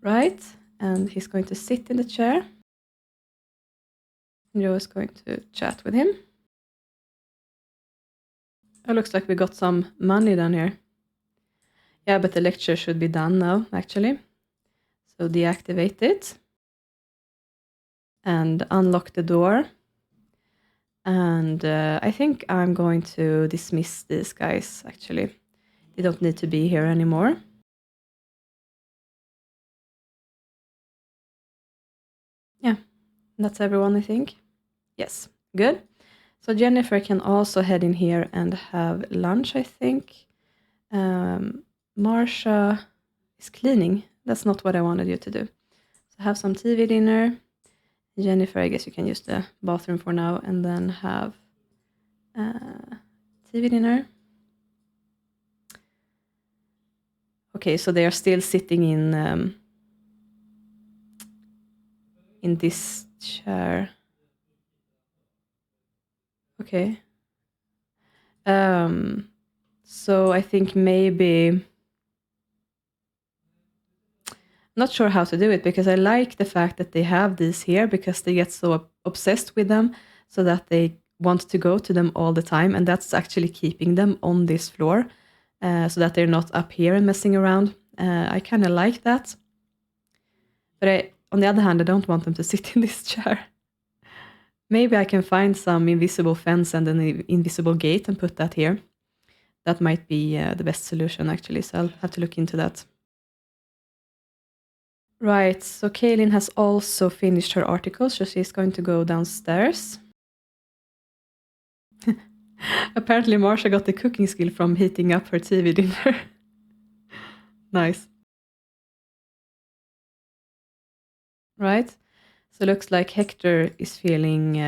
Speaker 1: Right. And he's going to sit in the chair. Joe is going to chat with him. It looks like we got some money down here. Yeah, but the lecture should be done now, actually. So deactivate it. And unlock the door. And I think I'm going to dismiss these guys, actually. They don't need to be here anymore. Yeah, that's everyone, I think. Yes, good. So Jennifer can also head in here and have lunch, I think. Marsha is cleaning. That's not what I wanted you to do. So have some TV dinner. Jennifer, I guess you can use the bathroom for now and then have TV dinner. Okay, so they are still sitting in this chair. Okay. So I think maybe... Not sure how to do it, because I like the fact that they have these here, because they get so obsessed with them so that they want to go to them all the time, and that's actually keeping them on this floor so that they're not up here and messing around. I kind of like that. But on the other hand, I don't want them to sit in this chair. Maybe I can find some invisible fence and an invisible gate and put that here. That might be the best solution, actually, so I'll have to look into that. Right, so Kaylynn has also finished her article, so she's going to go downstairs. Apparently Marsha got the cooking skill from heating up her TV dinner. Nice. Right, so it looks like Hector is feeling...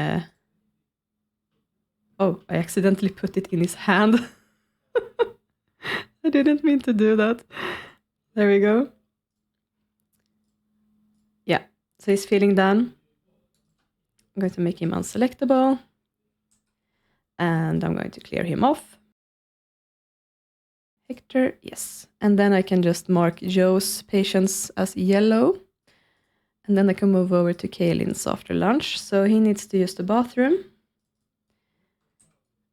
Speaker 1: Oh, I accidentally put it in his hand. I didn't mean to do that. There we go. Yeah, so he's feeling done. I'm going to make him unselectable. And I'm going to clear him off. Hector, yes. And then I can just mark Joe's patients as yellow. And then I can move over to Kaylynn's after lunch. So he needs to use the bathroom.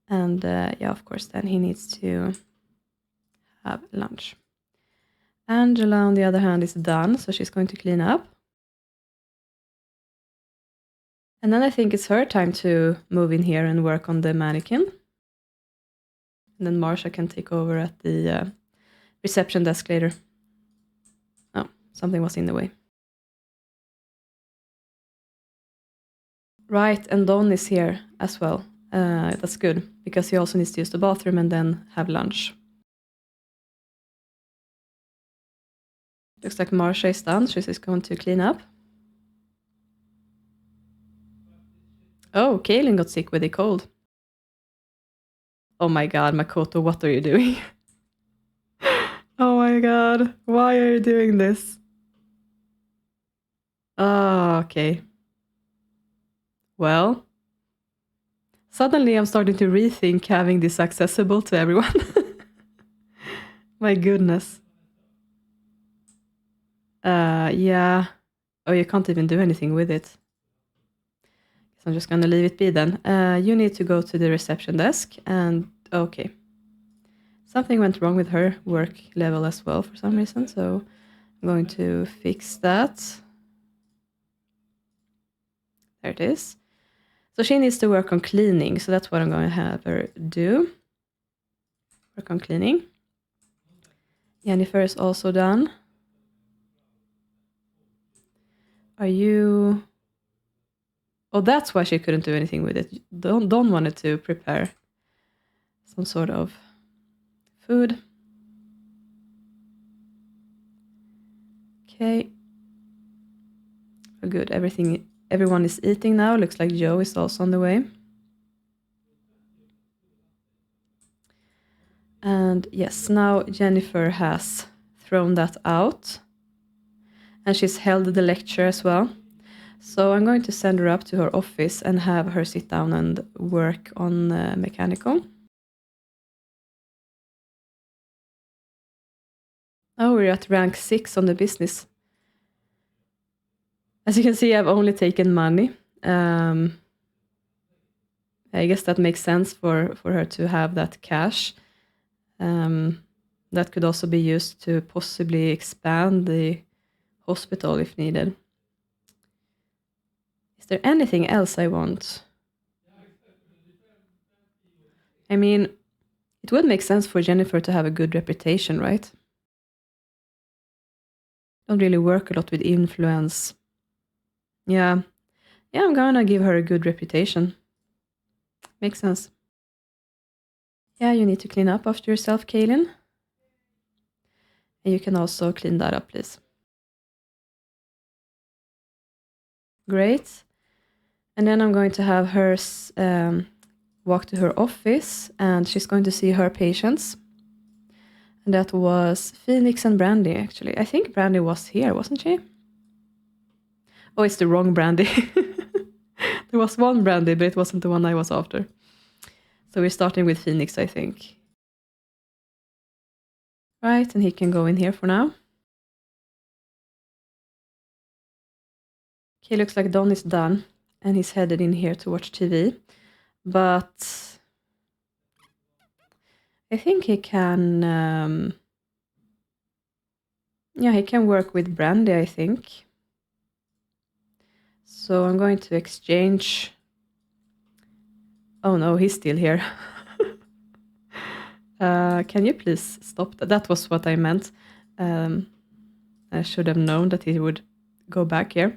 Speaker 1: And yeah, of course, then he needs to have lunch. Angela, on the other hand, is done, so she's going to clean up. And then I think it's her time to move in here and work on the mannequin. And then Marsha can take over at the reception desk later. Oh, something was in the way. Right, and Don is here as well. That's good, because he also needs to use the bathroom and then have lunch. Looks like Marsha is done. She's just going to clean up. Oh, Kaylynn got sick with a cold. Oh my god, Makoto, what are you doing? Oh my god, why are you doing this? Oh, okay. Well, suddenly I'm starting to rethink having this accessible to everyone. My goodness. Yeah. Oh, you can't even do anything with it. So I'm just gonna leave it be then. You need to go to the reception desk and okay. Something went wrong with her work level as well for some reason, so I'm going to fix that. There it is. So she needs to work on cleaning, so that's what I'm going to have her do. Work on cleaning. Jennifer is also done. Are you... Oh, that's why she couldn't do anything with it. Don wanted to prepare some sort of food. Okay. Oh, good. Everyone is eating now. Looks like Joe is also on the way. And yes, now Jennifer has thrown that out. And she's held the lecture as well. So I'm going to send her up to her office and have her sit down and work on mechanical. Oh, we're at rank 6 on the business. As you can see, I've only taken money. I guess that makes sense for her to have that cash. That could also be used to possibly expand the hospital if needed. Is there anything else I want? I mean, it would make sense for Jennifer to have a good reputation, right? Don't really work a lot with influence. Yeah, I'm gonna give her a good reputation. Makes sense. Yeah, you need to clean up after yourself, Kaylynn. And you can also clean that up, please. Great. And then I'm going to have her walk to her office, and she's going to see her patients. And that was Phoenix and Brandi, actually. I think Brandi was here, wasn't she? Oh, it's the wrong Brandi. There was one Brandi, but it wasn't the one I was after. So we're starting with Phoenix, I think. Right, and he can go in here for now. Okay, looks like Don is done, and he's headed in here to watch TV. But I think he can... yeah, he can work with Brandi, I think. So I'm going to exchange... Oh no, he's still here. Can you please stop? That was what I meant. I should have known that he would go back here.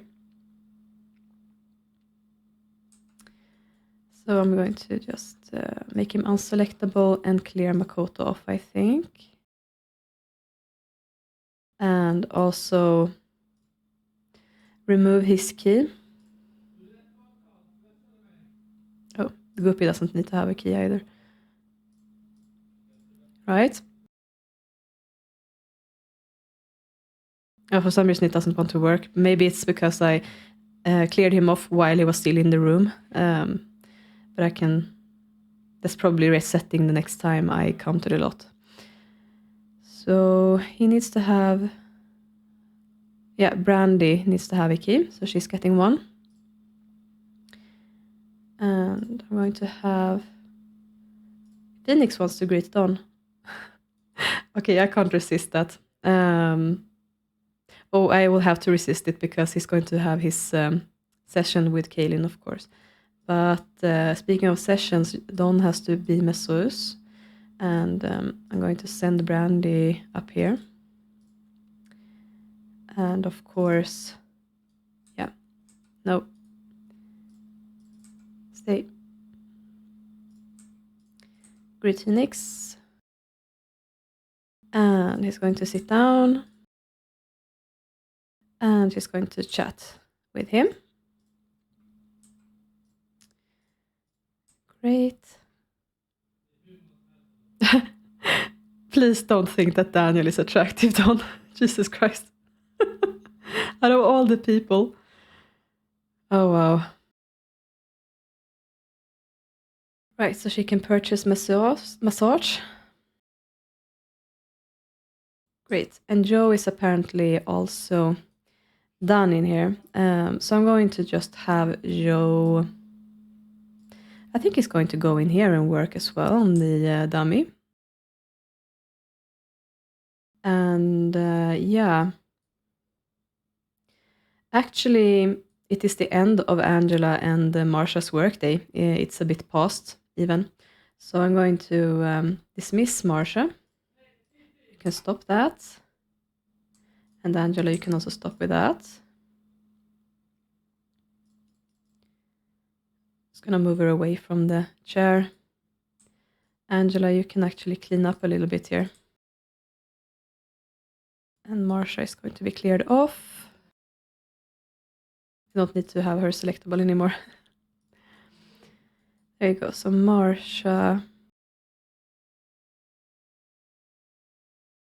Speaker 1: So I'm going to just make him unselectable and clear Makoto off, I think. And also remove his key. Oh, the Guppy doesn't need to have a key either. Right? Oh, for some reason it doesn't want to work. Maybe it's because I cleared him off while he was still in the room. But I can... That's probably resetting the next time I counted a lot. So he needs to have... Yeah, Brandi needs to have a key. So she's getting one. And I'm going to have... Phoenix wants to greet Don. Okay, I can't resist that. Oh, I will have to resist it because he's going to have his session with Kaylynn, of course. But speaking of sessions, Don has to be Messeus. And I'm going to send Brandi up here. And of course... Yeah. No. Stay. Greet Phoenix. And he's going to sit down. And she's going to chat with him. Great. Please don't think that Daniel is attractive, Don. Jesus Christ. Out of all the people. Oh, wow. Right, so she can purchase massage. Great. And Joe is apparently also done in here. So I'm going to just have Joe... I think he's going to go in here and work as well on the dummy. And yeah. Actually, it is the end of Angela and Marsha's workday. It's a bit past even. So I'm going to dismiss Marsha. You can stop that. And Angela, you can also stop with that. Just gonna move her away from the chair. Angela, you can actually clean up a little bit here. And Marsha is going to be cleared off. You don't need to have her selectable anymore. There you go. So Marsha.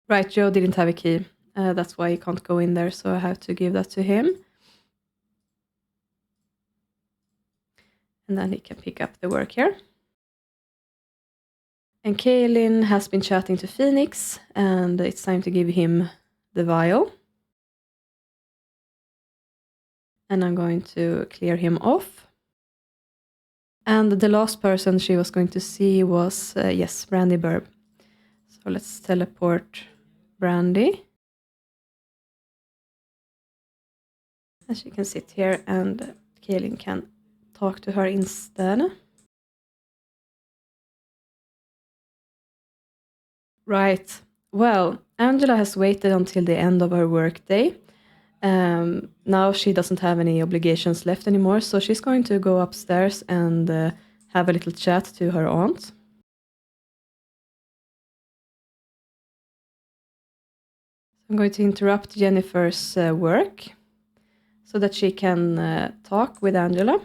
Speaker 1: Right, Joe didn't have a key. That's why he can't go in there, so I have to give that to him. And then he can pick up the work here. And Kaylynn has been chatting to Phoenix, and it's time to give him the vial. And I'm going to clear him off. And the last person she was going to see was, yes, Brandi Burb. So let's teleport Brandi. And she can sit here and Kaylynn can talk to her instead. Right. Well, Angela has waited until the end of her workday. Now she doesn't have any obligations left anymore, so she's going to go upstairs and have a little chat to her aunt. I'm going to interrupt Jennifer's work so that she can talk with Angela.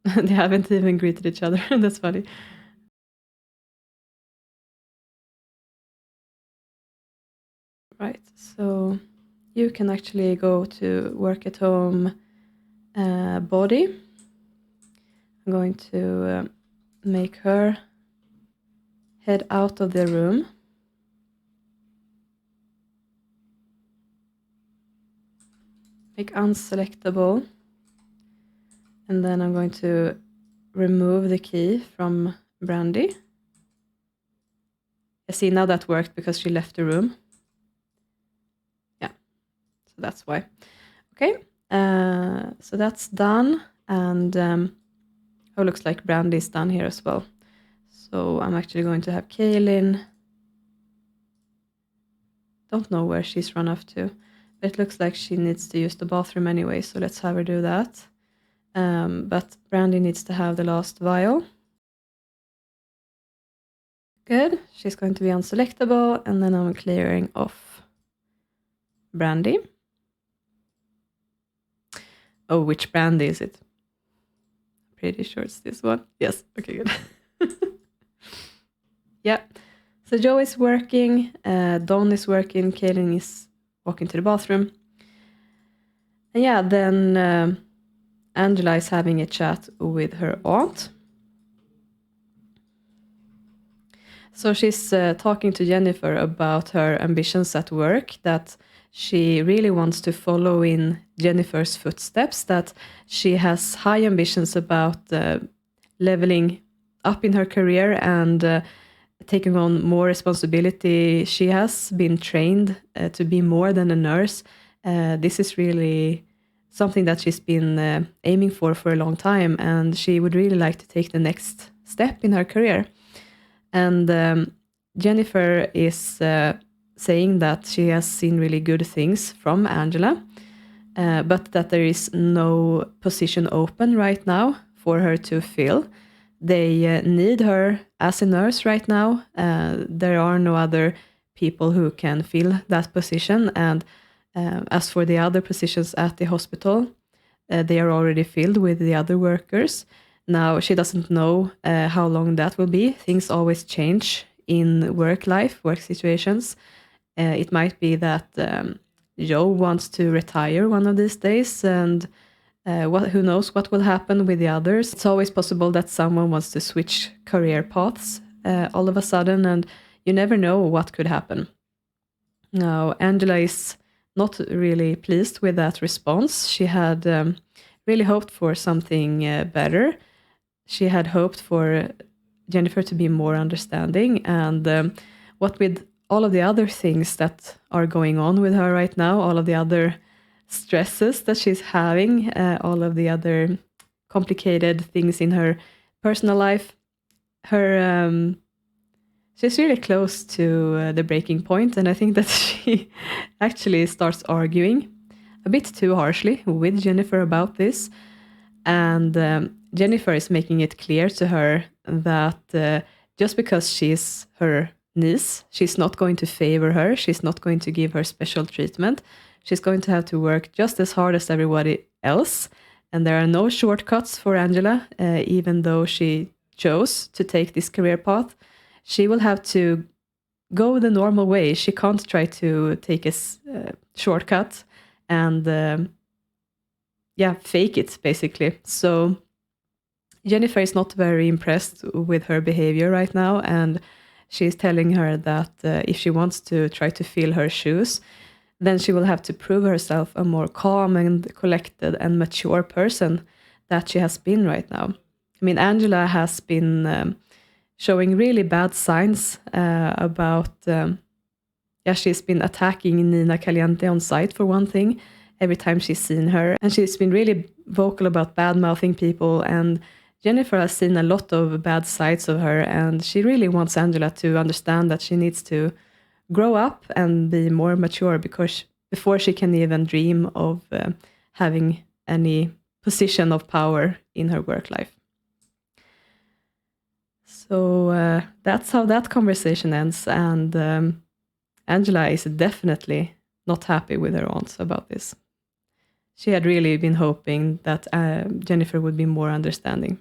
Speaker 1: They haven't even greeted each other. That's funny. Right, so you can actually go to work at home body. I'm going to make her head out of the room. Make unselectable. And then I'm going to remove the key from Brandi. I see now that worked because she left the room. Yeah, so that's why. Okay, so that's done. And oh, looks like Brandi is done here as well. So I'm actually going to have Kaylynn. Don't know where she's run off to. But it looks like she needs to use the bathroom anyway, so let's have her do that. But Brandi needs to have the last vial. Good. She's going to be unselectable, and then I'm clearing off Brandi. Oh, which Brandi is it? Pretty sure it's this one. Yes. Okay, good. Yeah. So Joe is working, Don is working, Kaylynn is walking to the bathroom. And yeah, then Angela is having a chat with her aunt. So she's talking to Jennifer about her ambitions at work, that she really wants to follow in Jennifer's footsteps, that she has high ambitions about leveling up in her career and taking on more responsibility. She has been trained to be more than a nurse. This is really something that she's been aiming for a long time, and she would really like to take the next step in her career. And Jennifer is saying that she has seen really good things from Angela, but that there is no position open right now for her to fill. They need her as a nurse right now. There are no other people who can fill that position. And as for the other positions at the hospital, they are already filled with the other workers. Now, she doesn't know how long that will be. Things always change in work life, work situations. It might be that Joe wants to retire one of these days, and who knows what will happen with the others. It's always possible that someone wants to switch career paths all of a sudden, and you never know what could happen. Now, Angela is not really pleased with that response. She had really hoped for something better. She had hoped for Jennifer to be more understanding, and what with all of the other things that are going on with her right now, all of the other stresses that she's having, all of the other complicated things in her personal life, her she's really close to the breaking point, and I think that she actually starts arguing a bit too harshly with Jennifer about this. And Jennifer is making it clear to her that just because she's her niece, she's not going to favor her, she's not going to give her special treatment. She's going to have to work just as hard as everybody else. And there are no shortcuts for Angela, even though she chose to take this career path. She will have to go the normal way. She can't try to take a shortcut and fake it, basically. So Jennifer is not very impressed with her behavior right now, and she's telling her that if she wants to try to fill her shoes, then she will have to prove herself a more calm and collected and mature person that she has been right now. I mean, Angela has been showing really bad signs about, she's been attacking Nina Caliente on site for one thing, every time she's seen her. And she's been really vocal about bad-mouthing people, and Jennifer has seen a lot of bad sides of her, and she really wants Angela to understand that she needs to grow up and be more mature before she can even dream of having any position of power in her work life. So that's how that conversation ends, and Angela is definitely not happy with her aunt about this. She had really been hoping that Jennifer would be more understanding.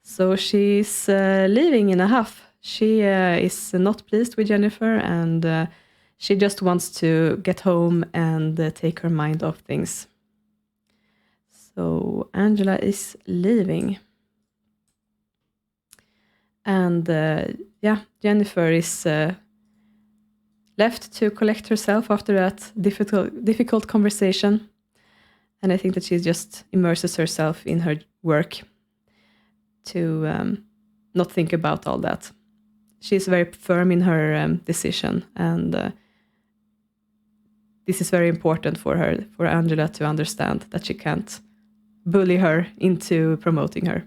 Speaker 1: So she's leaving in a huff. She is not pleased with Jennifer, and she just wants to get home and take her mind off things. So Angela is leaving. And Jennifer is left to collect herself after that difficult conversation. And I think that she just immerses herself in her work to not think about all that. She's very firm in her decision, and this is very important for her, for Angela to understand that she can't bully her into promoting her.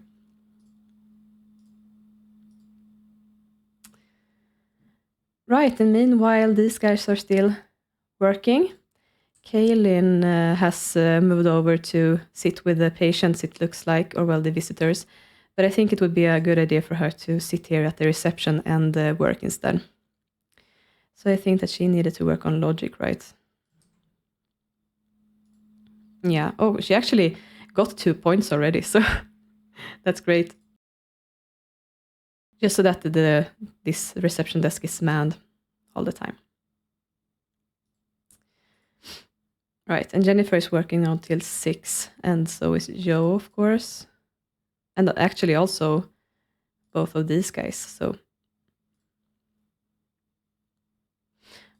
Speaker 1: Right, and meanwhile, these guys are still working. Kaylynn has moved over to sit with the patients, it looks like, or well, the visitors. But I think it would be a good idea for her to sit here at the reception and work instead. So I think that she needed to work on logic, right? Yeah. Oh, she actually got 2 points already, so that's great. Just so that this reception desk is manned all the time. Right, and Jennifer is working until 6, and so is Joe, of course. And actually also both of these guys, so.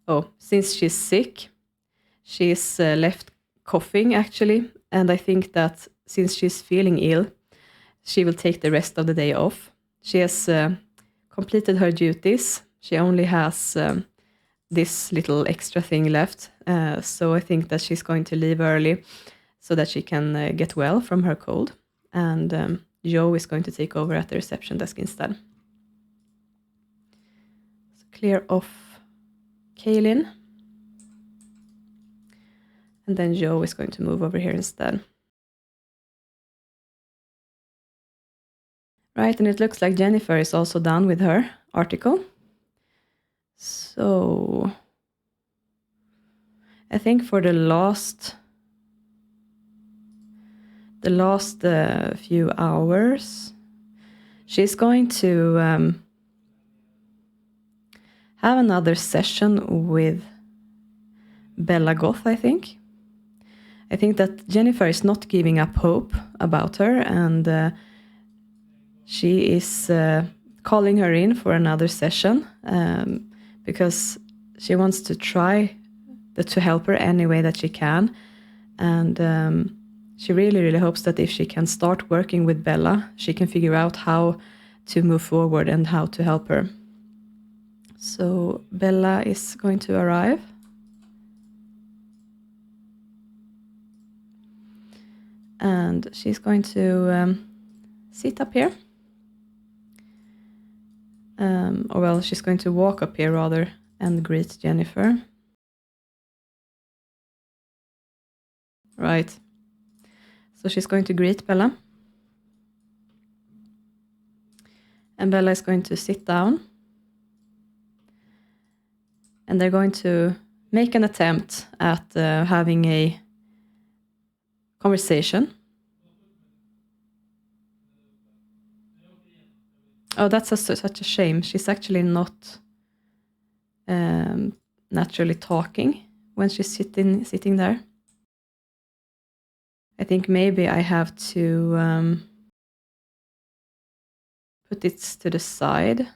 Speaker 1: Oh, since she's sick, she's left coughing, actually. And I think that since she's feeling ill, she will take the rest of the day off. She has completed her duties. She only has this little extra thing left. So I think that she's going to leave early so that she can get well from her cold. And Joe is going to take over at the reception desk instead. So clear off Kaylynn. And then Joe is going to move over here instead. Right, and it looks like Jennifer is also done with her article. So I think for the last the last few hours. She's going to have another session with Bella Goth, I think. I think that Jennifer is not giving up hope about her, and she is calling her in for another session because she wants to try to help her any way that she can. And she really, really hopes that if she can start working with Bella, she can figure out how to move forward and how to help her. So Bella is going to arrive. And she's going to sit up here. Or well, she's going to walk up here rather and greet Jennifer. Right. So she's going to greet Bella. And Bella is going to sit down. And they're going to make an attempt at having a conversation. Oh, that's such a shame. She's actually not naturally talking when she's sitting there. I think maybe I have to put it to the side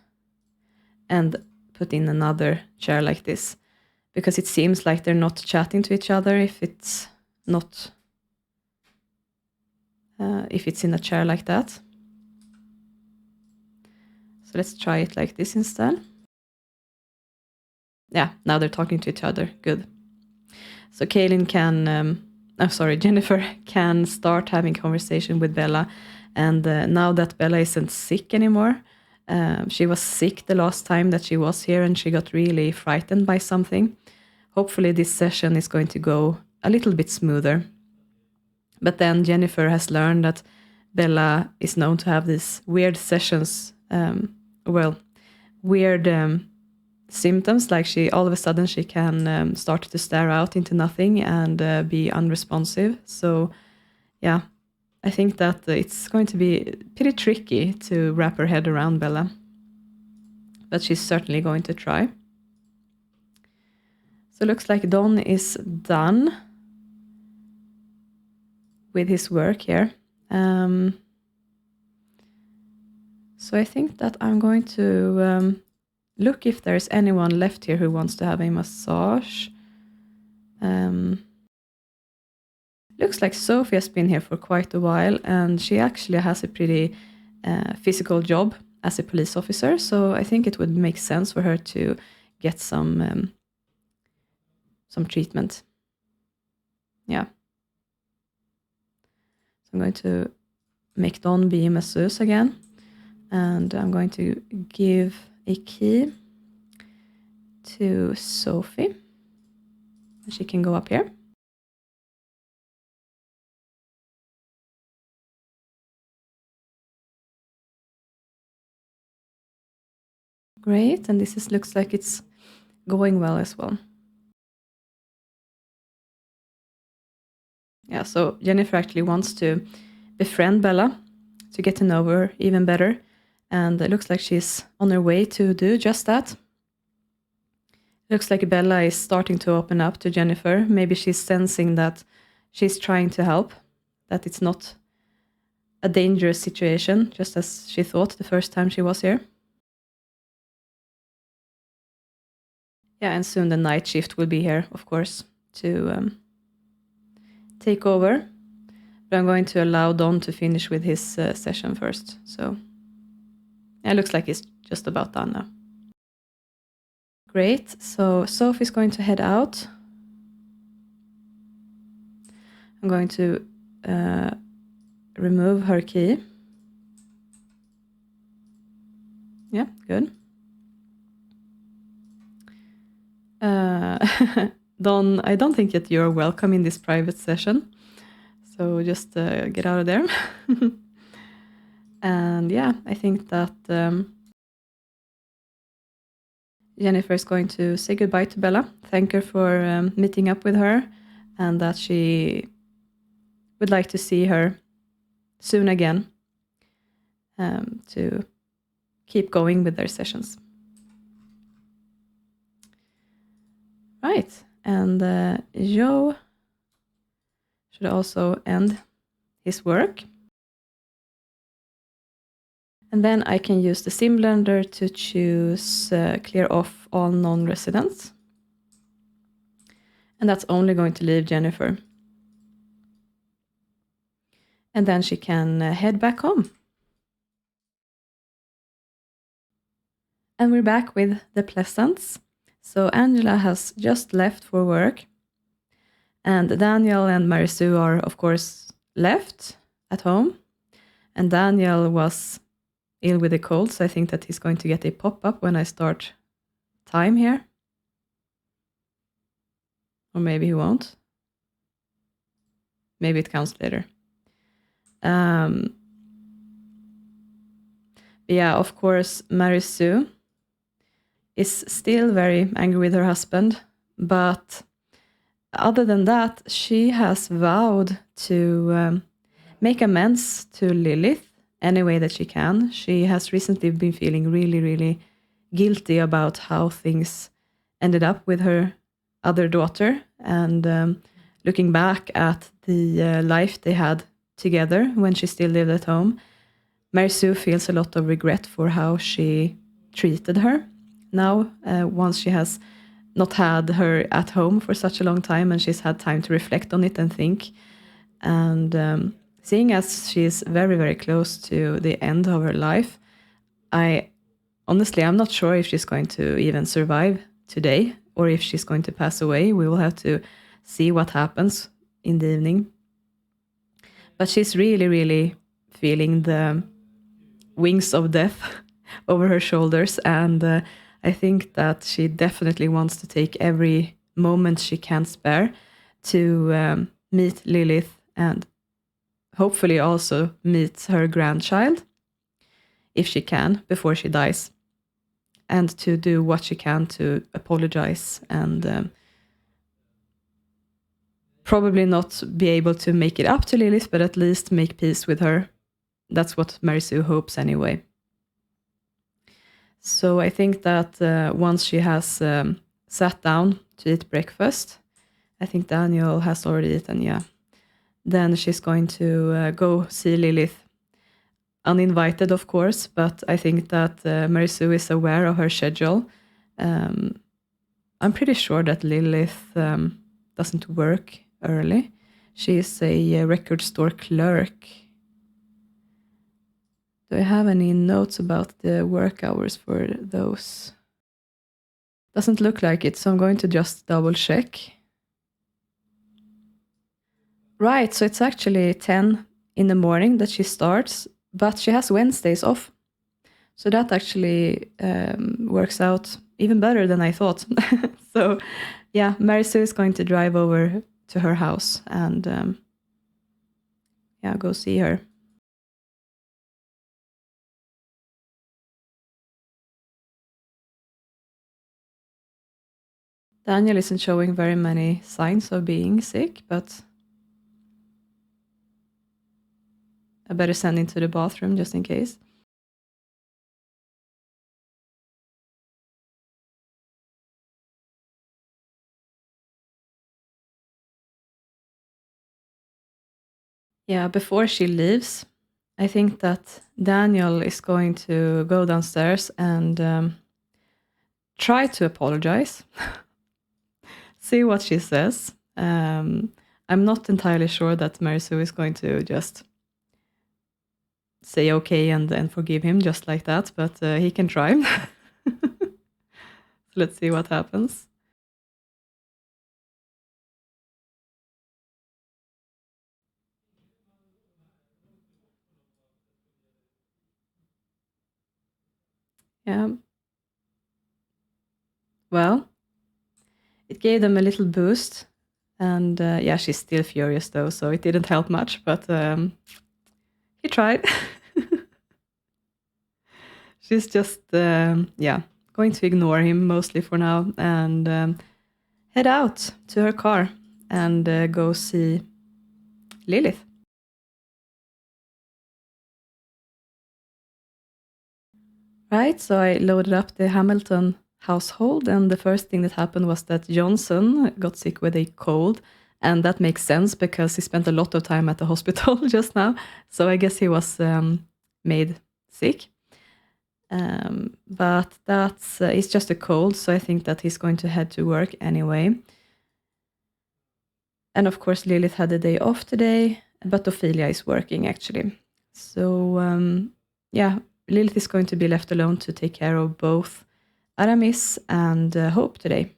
Speaker 1: and put in another chair like this, because it seems like they're not chatting to each other if it's not if it's in a chair like that. So let's try it like this instead. Yeah, now they're talking to each other. Good. So Kaylynn can, Jennifer can start having conversation with Bella. And now that Bella isn't sick anymore, she was sick the last time that she was here and she got really frightened by something. Hopefully this session is going to go a little bit smoother. But then Jennifer has learned that Bella is known to have these weird sessions, weird symptoms, like she all of a sudden she can start to stare out into nothing and be unresponsive. So yeah, I think that it's going to be pretty tricky to wrap her head around Bella. But she's certainly going to try. So it looks like Don is done with his work here. So I think that I'm going to look if there's anyone left here who wants to have a massage. Looks like Sophie has been here for quite a while, and she actually has a pretty physical job as a police officer, so I think it would make sense for her to get some treatment. Yeah. So I'm going to make Don be a masseuse again, and I'm going to give a key to Sophie. She can go up here. Great, and this looks like it's going well as well. Yeah, so Jennifer actually wants to befriend Bella to get to know her even better, and it looks like she's on her way to do just that. Looks like Bella is starting to open up to Jennifer. Maybe she's sensing that she's trying to help, that it's not a dangerous situation, just as she thought the first time she was here. Yeah, and soon the night shift will be here, of course, to take over. But I'm going to allow Don to finish with his session first. So yeah, it looks like he's just about done now. Great, so Sophie's going to head out. I'm going to remove her key. Yeah, good. Don, I don't think that you're welcome in this private session. So just get out of there. And yeah, I think that Jennifer is going to say goodbye to Bella, thank her for meeting up with her, and that she would like to see her soon again to keep going with their sessions. Right, and Joe should also end his work. And then I can use the sim blender to choose clear off all non-residents. And that's only going to leave Jennifer. And then she can head back home. And we're back with the Pleasants. So Angela has just left for work. And Daniel and Marie-Sue are, of course, left at home. And Daniel was ill with a cold, so I think that he's going to get a pop-up when I start time here. Or maybe he won't. Maybe it counts later. Yeah, of course, Marie-Sue is still very angry with her husband, but other than that, she has vowed to make amends to Lilith any way that she can. She has recently been feeling really, really guilty about how things ended up with her other daughter, and looking back at the life they had together when she still lived at home, Marie-Sue feels a lot of regret for how she treated her now, once she has not had her at home for such a long time and she's had time to reflect on it and think. And seeing as she's very, very close to the end of her life, I'm not sure if she's going to even survive today or if she's going to pass away. We will have to see what happens in the evening. But she's really, really feeling the wings of death over her shoulders, and I think that she definitely wants to take every moment she can spare to meet Lilith and hopefully also meet her grandchild, if she can, before she dies, and to do what she can to apologize and probably not be able to make it up to Lilith, but at least make peace with her. That's what Marie-Sue hopes anyway. So I think that once she has sat down to eat breakfast, I think Daniel has already eaten, yeah. Then she's going to go see Lilith. Uninvited, of course, but I think that Marie-Sue is aware of her schedule. I'm pretty sure that Lilith doesn't work early. She is a record store clerk. Do I have any notes about the work hours for those? Doesn't look like it, so I'm going to just double check. Right, so it's actually 10 in the morning that she starts, but she has Wednesdays off. So that actually works out even better than I thought. So yeah, Marie-Sue is going to drive over to her house and yeah, go see her. Daniel isn't showing very many signs of being sick, but I better send him to the bathroom just in case. Yeah, before she leaves, I think that Daniel is going to go downstairs and try to apologize. See what she says. I'm not entirely sure that Marie-Sue is going to just say okay and forgive him just like that, but he can try. So let's see what happens. Yeah. Well, it gave them a little boost. And yeah, she's still furious though, so it didn't help much, but he tried. She's just, yeah, going to ignore him mostly for now and head out to her car and go see Lilith. Right, so I loaded up the Hamilton household, and the first thing that happened was that Johnson got sick with a cold, and that makes sense because he spent a lot of time at the hospital just now, so I guess he was made sick. But that's it's just a cold, so I think that he's going to head to work anyway. And of course, Lilith had a day off today, but Ophelia is working actually. So yeah, Lilith is going to be left alone to take care of both Aramis and Hope today.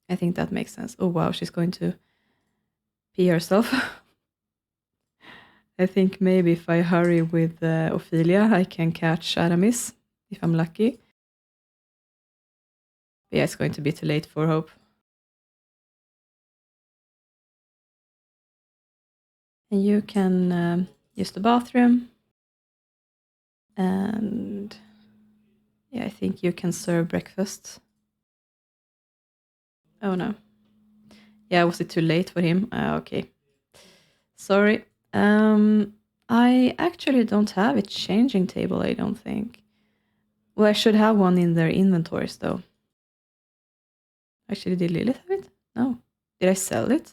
Speaker 1: I think that makes sense. Oh wow, she's going to pee herself. I think maybe if I hurry with Ophelia, I can catch Aramis, if I'm lucky. But yeah, it's going to be too late for Hope. And you can use the bathroom. And yeah, I think you can serve breakfast. Oh no. Yeah, was it too late for him? Okay. Sorry. I actually don't have a changing table, I don't think. Well, I should have one in their inventories, though. Actually, did Lilith have it? No. Did I sell it?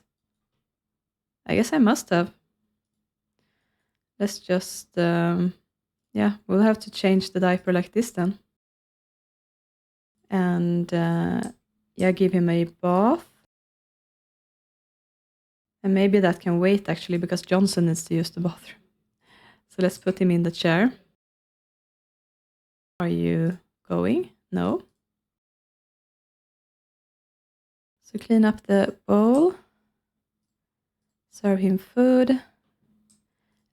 Speaker 1: I guess I must have. Let's just... yeah, we'll have to change the diaper like this, then. And, yeah, give him a bath. And maybe that can wait, actually, because Johnson needs to use the bathroom. So let's put him in the chair. Are you going? No. So clean up the bowl. Serve him food.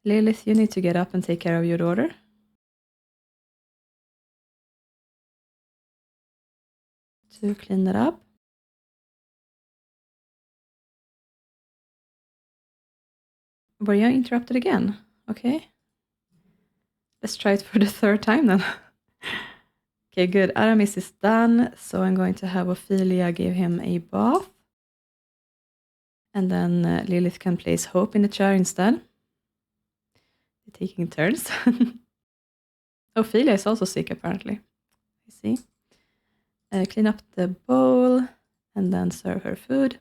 Speaker 1: Lilith, you need to get up and take care of your daughter. To clean that up. Were you interrupted again? Okay. Let's try it for the third time then. Okay, good. Aramis is done, so I'm going to have Ophelia give him a bath. And then Lilith can place Hope in the chair instead. They're taking turns. Ophelia is also sick, apparently. I see. Clean up the bowl and then serve her food.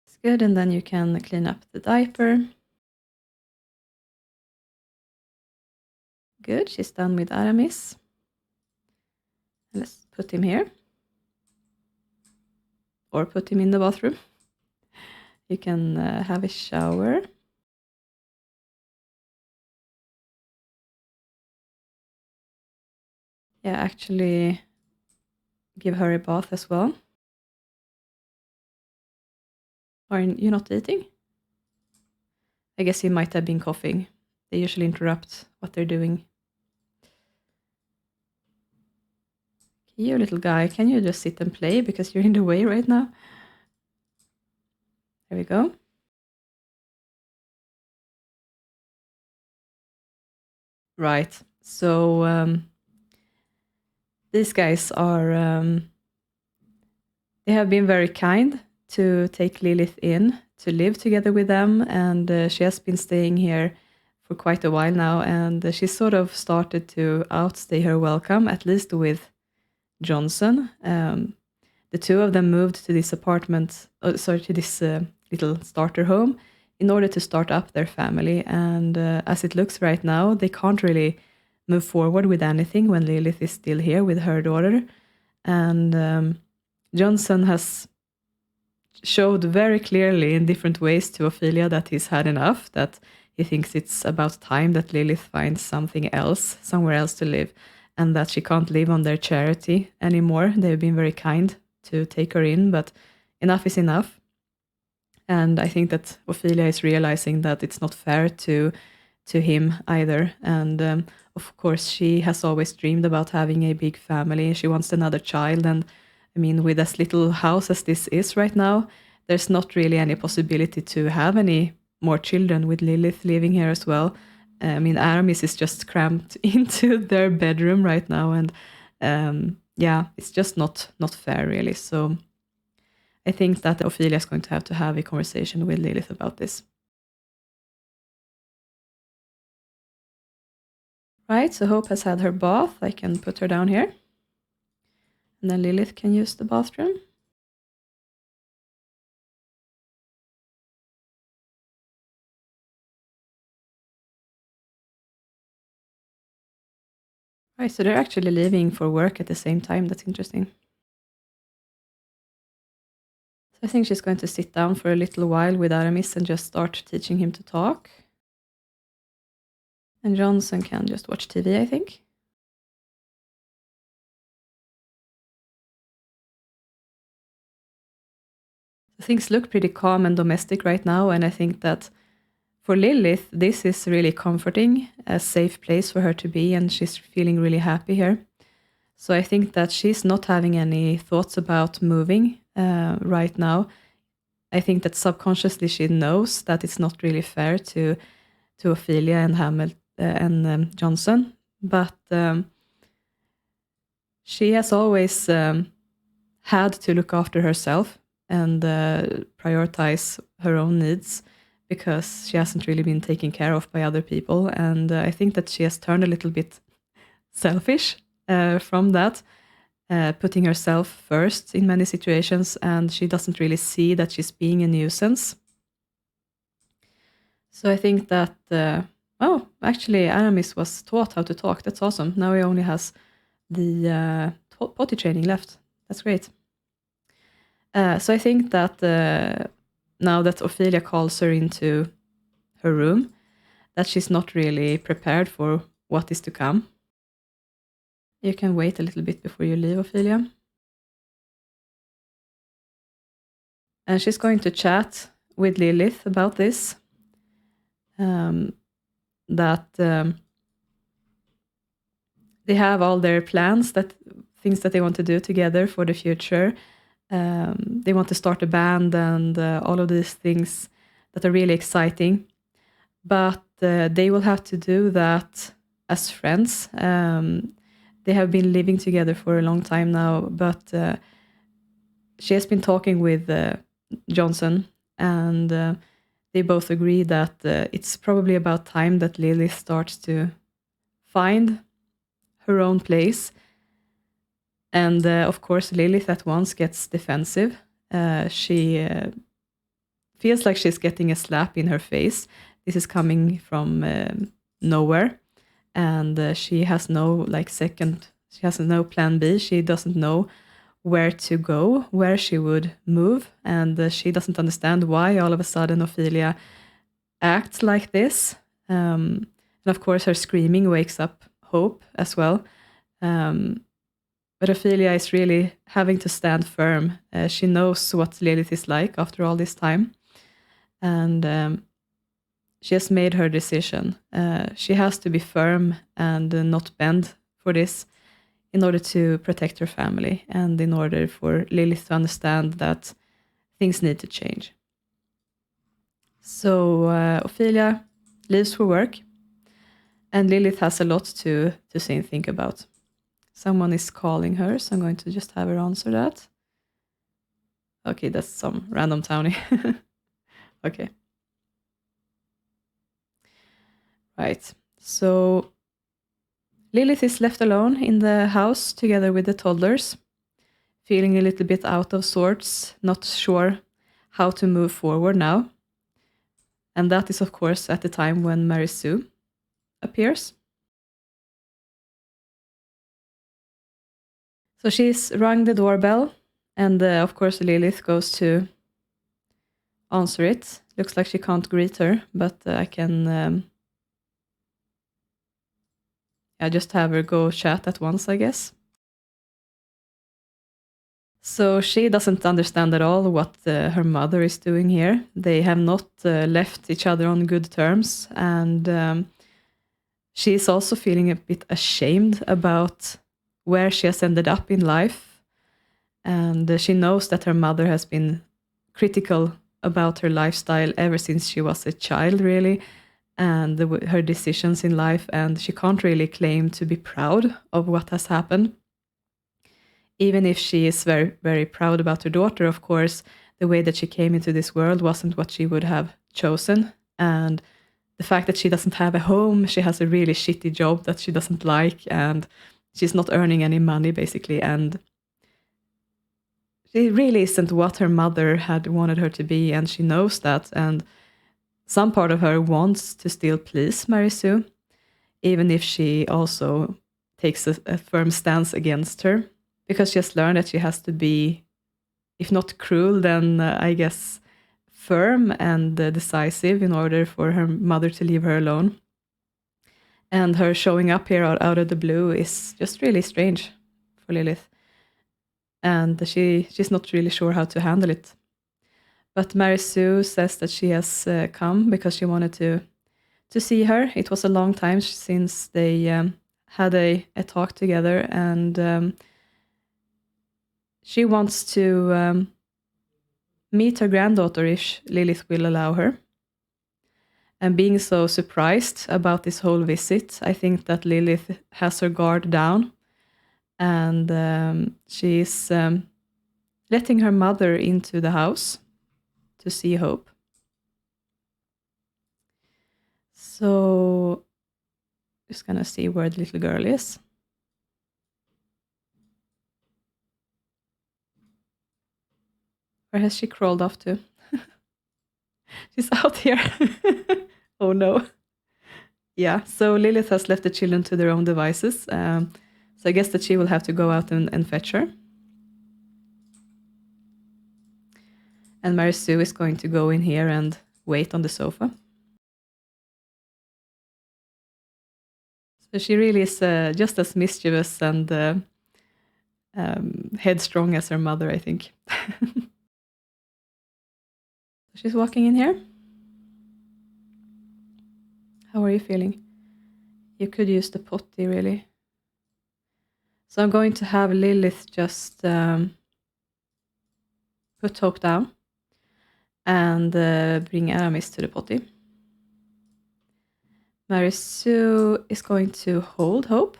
Speaker 1: It's good, and then you can clean up the diaper. Good, she's done with Aramis. And let's put him here. Or put him in the bathroom. You can have a shower. Yeah, actually give her a bath as well. Are you not eating? I guess he might have been coughing. They usually interrupt what they're doing. You little guy, can you just sit and play because you're in the way right now? There we go. Right, so these guys are, they have been very kind to take Lilith in to live together with them, and she has been staying here for quite a while now, and she sort of started to outstay her welcome, at least with Johnson. The two of them moved to this apartment, to this little starter home in order to start up their family. And as it looks right now, they can't really move forward with anything when Lilith is still here with her daughter. And Johnson has showed very clearly in different ways to Ophelia that he's had enough, that he thinks it's about time that Lilith finds something else, somewhere else to live, and that she can't live on their charity anymore. They've been very kind to take her in, but enough is enough. And I think that Ophelia is realizing that it's not fair to him either. And of course, she has always dreamed about having a big family. She wants another child. And I mean, with as little house as this is right now, there's not really any possibility to have any more children with Lilith living here as well. I mean, Aramis is just cramped into their bedroom right now. And yeah, it's just not fair, really. So I think that Ophelia is going to have a conversation with Lilith about this. Right, so Hope has had her bath. I can put her down here. And then Lilith can use the bathroom. Right, so they're actually leaving for work at the same time. That's interesting. So I think she's going to sit down for a little while with Aramis and just start teaching him to talk. And Johnson can just watch TV, I think. Things look pretty calm and domestic right now, and I think that for Lilith, this is really comforting, a safe place for her to be, and she's feeling really happy here. So I think that she's not having any thoughts about moving right now. I think that subconsciously she knows that it's not really fair to Ophelia and Hamilton and Johnson, but she has always had to look after herself and prioritize her own needs because she hasn't really been taken care of by other people. And I think that she has turned a little bit selfish from that, putting herself first in many situations, and she doesn't really see that she's being a nuisance. So I think that, actually Aramis was taught how to talk. That's awesome. Now he only has the potty training left. That's great. So I think that now that Ophelia calls her into her room, that she's not really prepared for what is to come. You can wait a little bit before you leave, Ophelia. And she's going to chat with Lilith about this. That they have all their plans, things that they want to do together for the future. They want to start a band and all of these things that are really exciting. But they will have to do that as friends. They have been living together for a long time now, but she has been talking with Johnson, and they both agree that it's probably about time that Lily starts to find her own place. And of course, Lilith at once gets defensive. She feels like she's getting a slap in her face. This is coming from nowhere. And she has no she has no plan B. She doesn't know where to go, where she would move. And she doesn't understand why all of a sudden Ophelia acts like this. And of course, her screaming wakes up Hope as well. But Ophelia is really having to stand firm. She knows what Lilith is like after all this time. And she has made her decision. She has to be firm and not bend for this in order to protect her family and in order for Lilith to understand that things need to change. So Ophelia leaves for work, and Lilith has a lot to say and think about. Someone is calling her, so I'm going to just have her answer that. Okay, that's some random townie. Okay. Right, so Lilith is left alone in the house together with the toddlers, feeling a little bit out of sorts, not sure how to move forward now. And that is, of course, at the time when Mary Sue appears. So she's rung the doorbell, and of course Lilith goes to answer it. Looks like she can't greet her, but I can just have her go chat at once, I guess. So she doesn't understand at all what her mother is doing here. They have not left each other on good terms, and she's also feeling a bit ashamed about where she has ended up in life. And she knows that her mother has been critical about her lifestyle ever since she was a child, really, and her decisions in life. And she can't really claim to be proud of what has happened. Even if she is very, very proud about her daughter, of course, the way that she came into this world wasn't what she would have chosen. And the fact that she doesn't have a home, she has a really shitty job that she doesn't like, and she's not earning any money, basically, and she really isn't what her mother had wanted her to be, and she knows that, and some part of her wants to still please Mary Sue, even if she also takes a firm stance against her, because she has learned that she has to be, if not cruel, then I guess firm and decisive in order for her mother to leave her alone. And her showing up here out of the blue is just really strange for Lilith. And she's not really sure how to handle it. But Mary Sue says that she has come because she wanted to see her. It was a long time since they had a talk together, and she wants to meet her granddaughter if Lilith will allow her. And being so surprised about this whole visit, I think that Lilith has her guard down, and she's letting her mother into the house to see Hope. So, just gonna see where the little girl is. Where has she crawled off to? She's out here. Oh no. Yeah, so Lilith has left the children to their own devices. So I guess that she will have to go out and fetch her. And Mary Sue is going to go in here and wait on the sofa. So she really is just as mischievous and headstrong as her mother, I think. She's walking in here. How are you feeling? You could use the potty, really. So I'm going to have Lilith just put Hope down and bring Aramis to the potty. Mary Sue is going to hold Hope.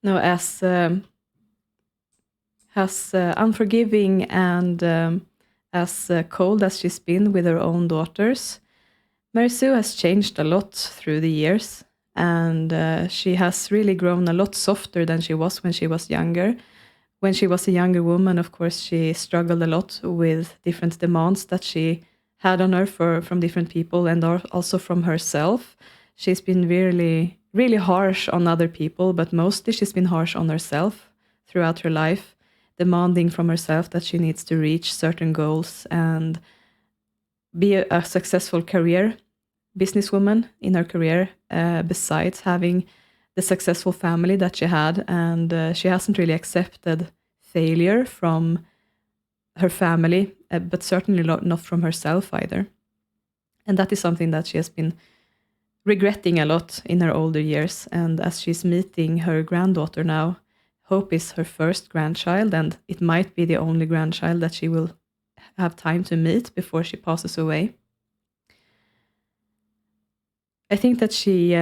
Speaker 1: No, as unforgiving and as cold as she's been with her own daughters, Mary Sue has changed a lot through the years, and she has really grown a lot softer than she was when she was younger. When she was a younger woman, of course, she struggled a lot with different demands that she had on her from different people and also from herself. She's been really, really harsh on other people, but mostly she's been harsh on herself throughout her life, demanding from herself that she needs to reach certain goals and be a successful career businesswoman in her career, besides having the successful family that she had. And she hasn't really accepted failure from her family, but certainly not from herself either. And that is something that she has been regretting a lot in her older years. And as she's meeting her granddaughter now, Hope is her first grandchild, and it might be the only grandchild that she will have time to meet before she passes away. I think that she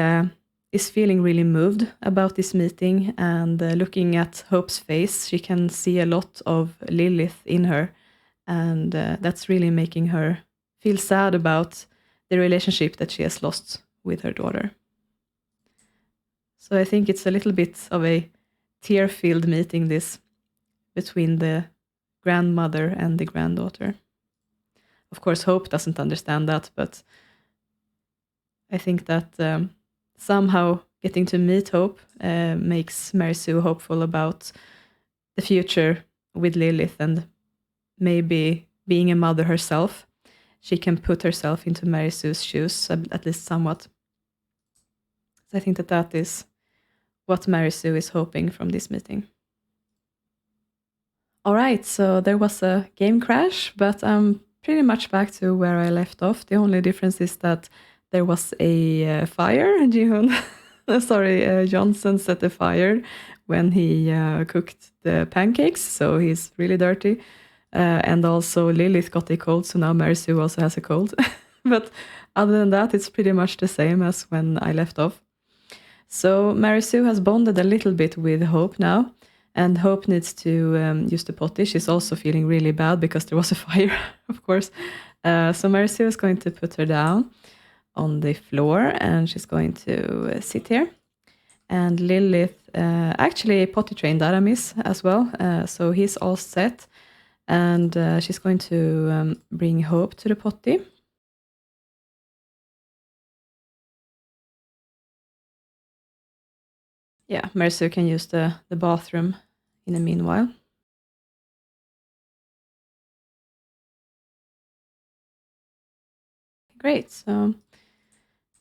Speaker 1: is feeling really moved about this meeting, and looking at Hope's face, she can see a lot of Lilith in her, and that's really making her feel sad about the relationship that she has lost with her daughter. So I think it's a little bit of a tear-filled meeting, this, between the grandmother and the granddaughter. Of course, Hope doesn't understand that, but I think that somehow getting to meet Hope makes Mary Sue hopeful about the future with Lilith, and maybe being a mother herself, she can put herself into Mary Sue's shoes, at least somewhat. So I think that that is what Mary Sue is hoping from this meeting. All right, so there was a game crash, but I'm pretty much back to where I left off. The only difference is that there was a fire. Johnson set a fire when he cooked the pancakes, so he's really dirty. And also Lilith got a cold, so now Mary Sue also has a cold. But other than that, it's pretty much the same as when I left off. So Mary Sue has bonded a little bit with Hope now, and Hope needs to use the potty. She's also feeling really bad because there was a fire, of course. So Mary Sue is going to put her down on the floor, and she's going to sit here. And Lilith actually potty trained Aramis as well, so he's all set. And she's going to bring Hope to the potty. Yeah, Mary Sue can use the bathroom in the meanwhile. Great, so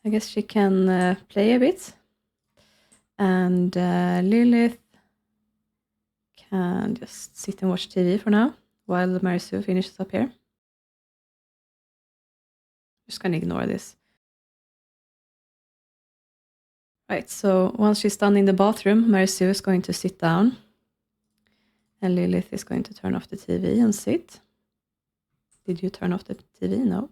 Speaker 1: I guess she can play a bit. And Lilith can just sit and watch TV for now while Mary Sue finishes up here. Just gonna ignore this. Right, so once she's done in the bathroom, Mary Sue is going to sit down. And Lilith is going to turn off the TV and sit. Did you turn off the TV? No.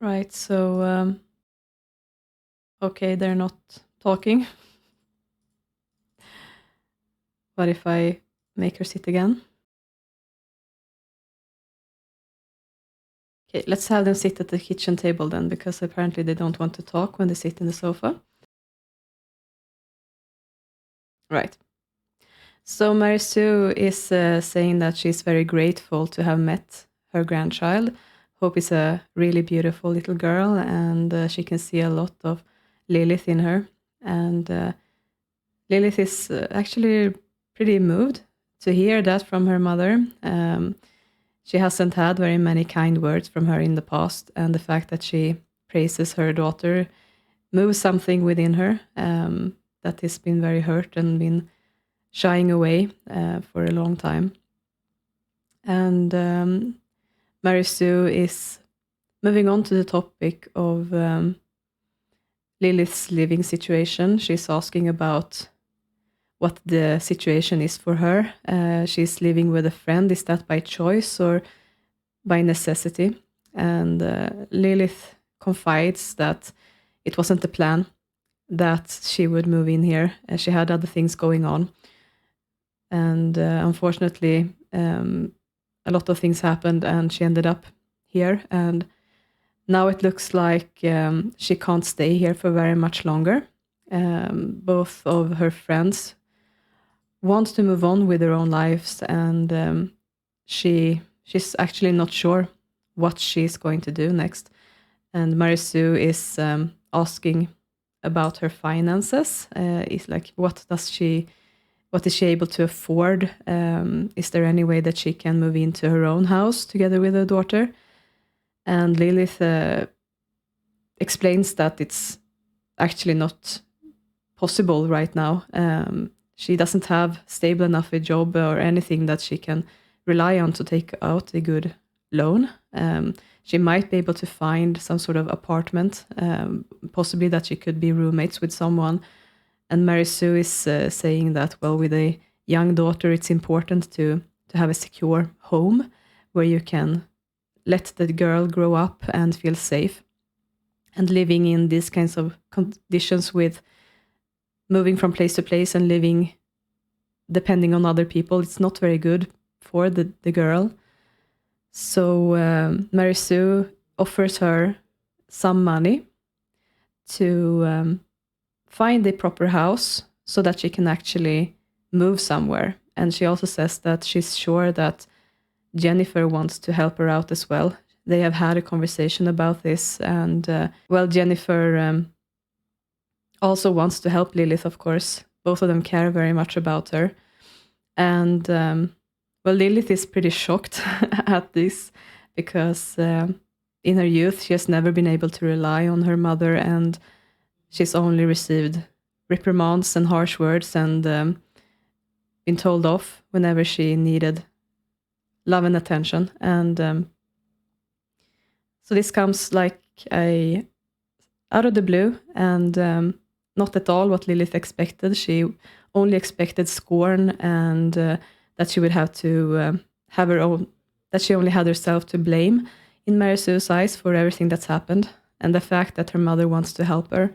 Speaker 1: Right, so okay, they're not talking. What if I make her sit again? Okay, let's have them sit at the kitchen table then, because apparently they don't want to talk when they sit in the sofa. Right. So Mary Sue is saying that she's very grateful to have met her grandchild. Hope is a really beautiful little girl, and she can see a lot of Lilith in her. And Lilith is actually pretty moved to hear that from her mother. She hasn't had very many kind words from her in the past, and the fact that she praises her daughter moves something within her that has been very hurt and been shying away for a long time. And Mary Sue is moving on to the topic of Lilith's living situation. She's asking about what the situation is for her. She's living with a friend. Is that by choice or by necessity? And Lilith confides that it wasn't the plan that she would move in here. She had other things going on. And unfortunately, a lot of things happened and she ended up here. And now it looks like she can't stay here for very much longer. Both of her friends want to move on with their own lives, and she's actually not sure what she's going to do next. And Mary Sue is asking about her finances. Is like, what is she able to afford? Is there any way that she can move into her own house together with her daughter? And Lilith explains that it's actually not possible right now. She doesn't have stable enough a job or anything that she can rely on to take out a good loan. She might be able to find some sort of apartment, possibly that she could be roommates with someone. And Mary Sue is saying that, well, with a young daughter, it's important to have a secure home where you can let the girl grow up and feel safe. And living in these kinds of conditions with moving from place to place and living depending on other people, it's not very good for the girl. So Mary Sue offers her some money to find a proper house so that she can actually move somewhere. And she also says that she's sure that Jennifer wants to help her out as well. They have had a conversation about this, and well, Jennifer also wants to help Lilith, of course. Both of them care very much about her. And well, Lilith is pretty shocked at this because in her youth, she has never been able to rely on her mother, and she's only received reprimands and harsh words and been told off whenever she needed love and attention. And so this comes like out of the blue, and not at all what Lilith expected. She only expected scorn, and that she would have to have her own, that she only had herself to blame in Mary Sue's eyes for everything that's happened. And the fact that her mother wants to help her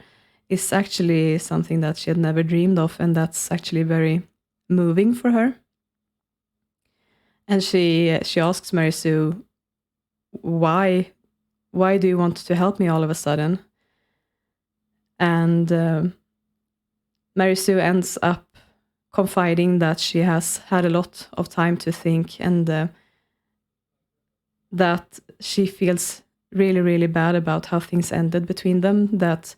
Speaker 1: is actually something that she had never dreamed of, and that's actually very moving for her. And she asks Mary Sue, why do you want to help me all of a sudden? And Mary Sue ends up confiding that she has had a lot of time to think, and that she feels really, really bad about how things ended between them, that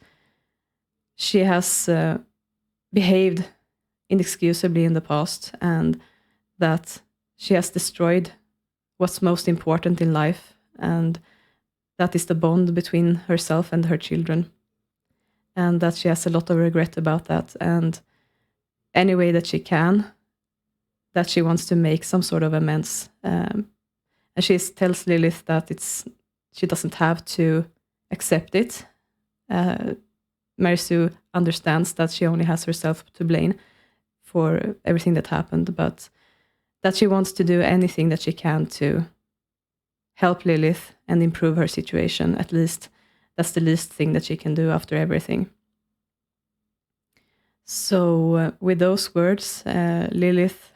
Speaker 1: she has behaved inexcusably in the past, and that she has destroyed what's most important in life, and that is the bond between herself and her children, and that she has a lot of regret about that, and any way that she can, that she wants to make some sort of amends. And she tells Lilith that she doesn't have to accept it. Mary Sue understands that she only has herself to blame for everything that happened, but that she wants to do anything that she can to help Lilith and improve her situation. At least that's the least thing that she can do after everything. So with those words, Lilith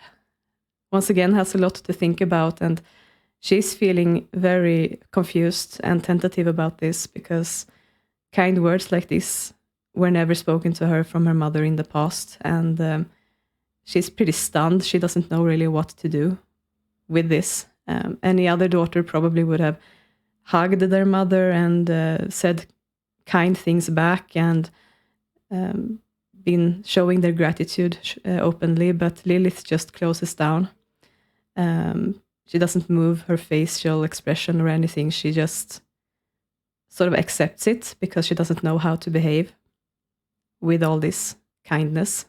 Speaker 1: once again has a lot to think about, and she's feeling very confused and tentative about this, because kind words like this were never spoken to her from her mother in the past, and she's pretty stunned. She doesn't know really what to do with this. Any other daughter probably would have hugged their mother and said kind things back, and been showing their gratitude openly, but Lilith just closes down. She doesn't move her facial expression or anything. She just sort of accepts it, because she doesn't know how to behave with all this kindness.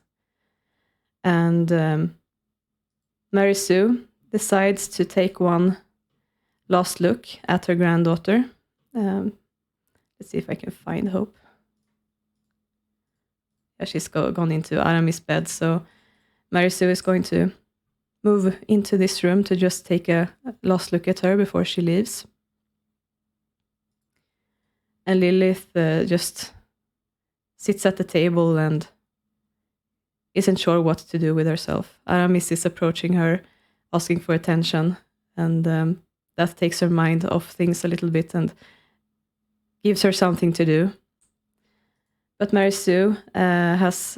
Speaker 1: And Mary Sue decides to take one last look at her granddaughter. Let's see if I can find Hope. Yeah, she's gone into Aramis' bed, so Mary Sue is going to move into this room to just take a last look at her before she leaves. And Lilith just sits at the table and isn't sure what to do with herself. Aramis is approaching her, asking for attention, and that takes her mind off things a little bit and gives her something to do. But Mary Sue has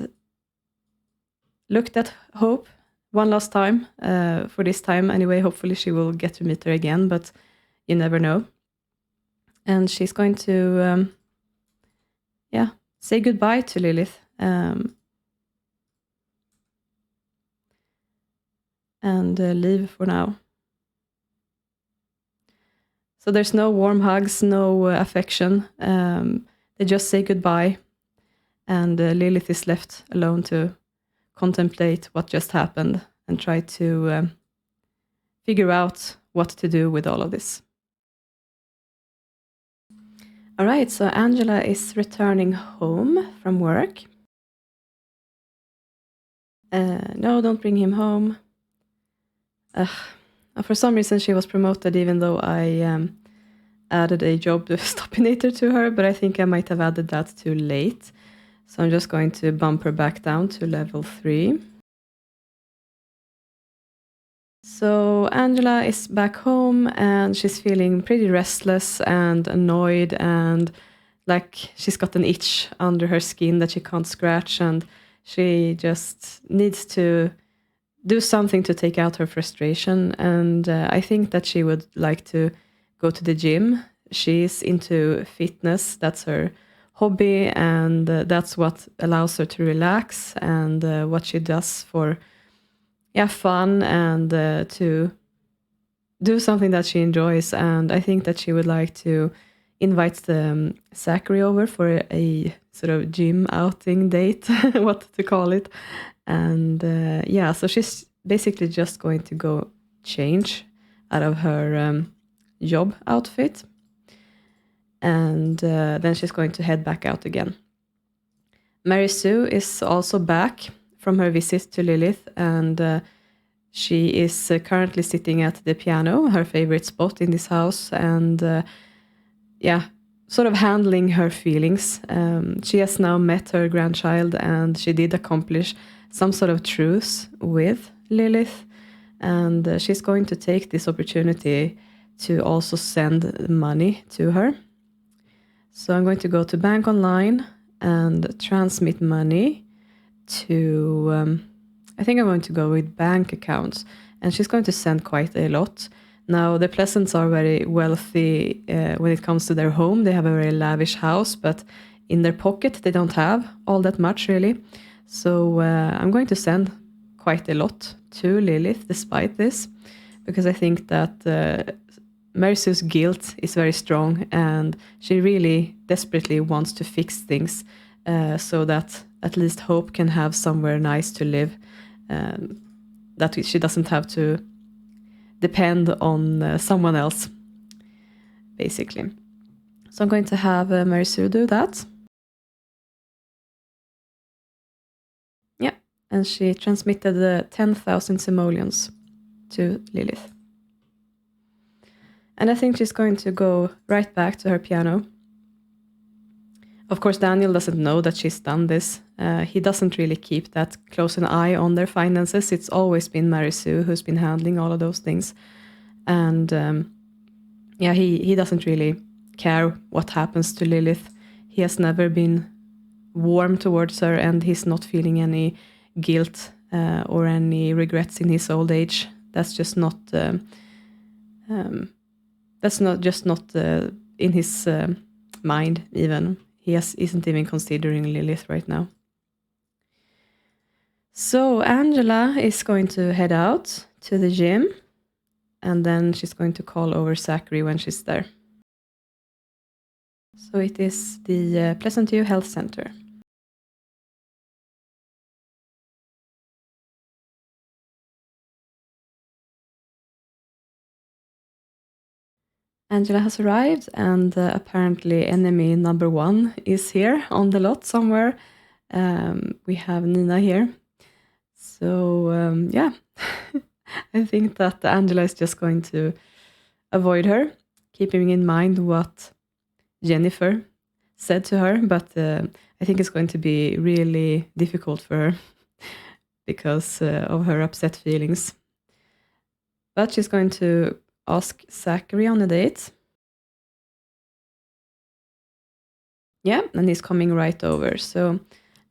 Speaker 1: looked at Hope one last time, for this time anyway. Hopefully she will get to meet her again, but you never know. And she's going to say goodbye to Lilith, and leave for now. So there's no warm hugs, no affection. They just say goodbye, and Lilith is left alone to contemplate what just happened and try to figure out what to do with all of this. All right, so Angela is returning home from work. No, don't bring him home. For some reason she was promoted, even though I added a job stopinator to her, but I think I might have added that too late. So I'm just going to bump her back down to level 3. So Angela is back home, and she's feeling pretty restless and annoyed, and like she's got an itch under her skin that she can't scratch, and she just needs to do something to take out her frustration. And I think that she would like to go to the gym. She's into fitness. That's her hobby, and that's what allows her to relax, and what she does for fun, and to do something that she enjoys. And I think that she would like to invite the Zackery over for a sort of gym outing date, what to call it. And so she's basically just going to go change out of her job outfit, and then she's going to head back out again. Mary Sue is also back from her visit to Lilith, and she is currently sitting at the piano, her favorite spot in this house, and sort of handling her feelings. She has now met her grandchild, and she did accomplish some sort of truce with Lilith, and she's going to take this opportunity to also send money to her. So I'm going to go to Bank Online and transmit money to, I think I'm going to go with bank accounts, and she's going to send quite a lot. Now, the Pleasants are very wealthy when it comes to their home. They have a very lavish house, but in their pocket, they don't have all that much, really. So I'm going to send quite a lot to Lilith despite this, because I think that Mary Sue's guilt is very strong, and she really desperately wants to fix things so that at least Hope can have somewhere nice to live, that she doesn't have to depend on someone else, basically. So I'm going to have Mary Sue do that. Yeah, and she transmitted 10,000 simoleons to Lilith. And I think she's going to go right back to her piano. Of course, Daniel doesn't know that she's done this. He doesn't really keep that close an eye on their finances. It's always been Mary Sue who's been handling all of those things. And yeah, he doesn't really care what happens to Lilith. He has never been warm towards her, and he's not feeling any guilt or any regrets in his old age. That's just not in his mind even. He isn't even considering Lilith right now. So Angela is going to head out to the gym, and then she's going to call over Zackery when she's there. So it is the Pleasantview Health Center. Angela has arrived, and apparently enemy number 1 is here on the lot somewhere. We have Nina here. So yeah, I think that Angela is just going to avoid her, keeping in mind what Jennifer said to her, but I think it's going to be really difficult for her because of her upset feelings. But she's going to ask Zackery on a date. Yeah, and he's coming right over. So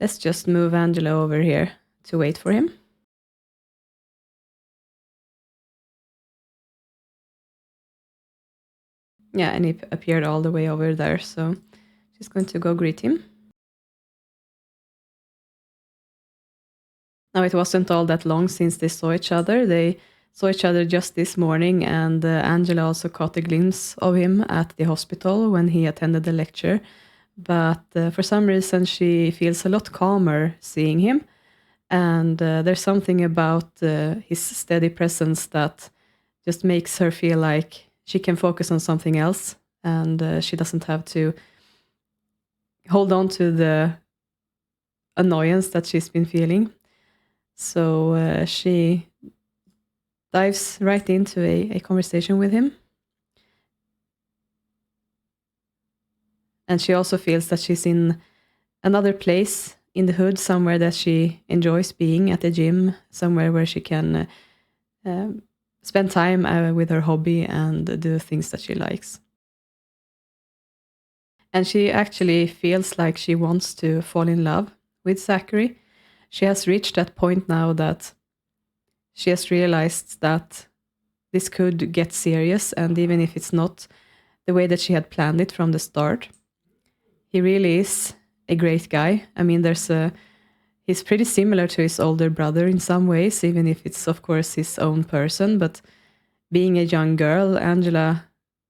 Speaker 1: let's just move Angela over here to wait for him. Yeah, and he appeared all the way over there. So she's going to go greet him. Now, it wasn't all that long since they saw each other. They saw each other just this morning, and Angela also caught a glimpse of him at the hospital when he attended the lecture. But for some reason, she feels a lot calmer seeing him. And there's something about his steady presence that just makes her feel like she can focus on something else, and she doesn't have to hold on to the annoyance that she's been feeling. So she dives right into a conversation with him. And she also feels that she's in another place in the hood, somewhere that she enjoys being, at the gym, somewhere where she can spend time with her hobby and do things that she likes. And she actually feels like she wants to fall in love with Zackery. She has reached that point now that she has realized that this could get serious, and even if it's not the way that she had planned it from the start, he really is a great guy. I mean, he's pretty similar to his older brother in some ways, even if it's, of course, his own person. But being a young girl, Angela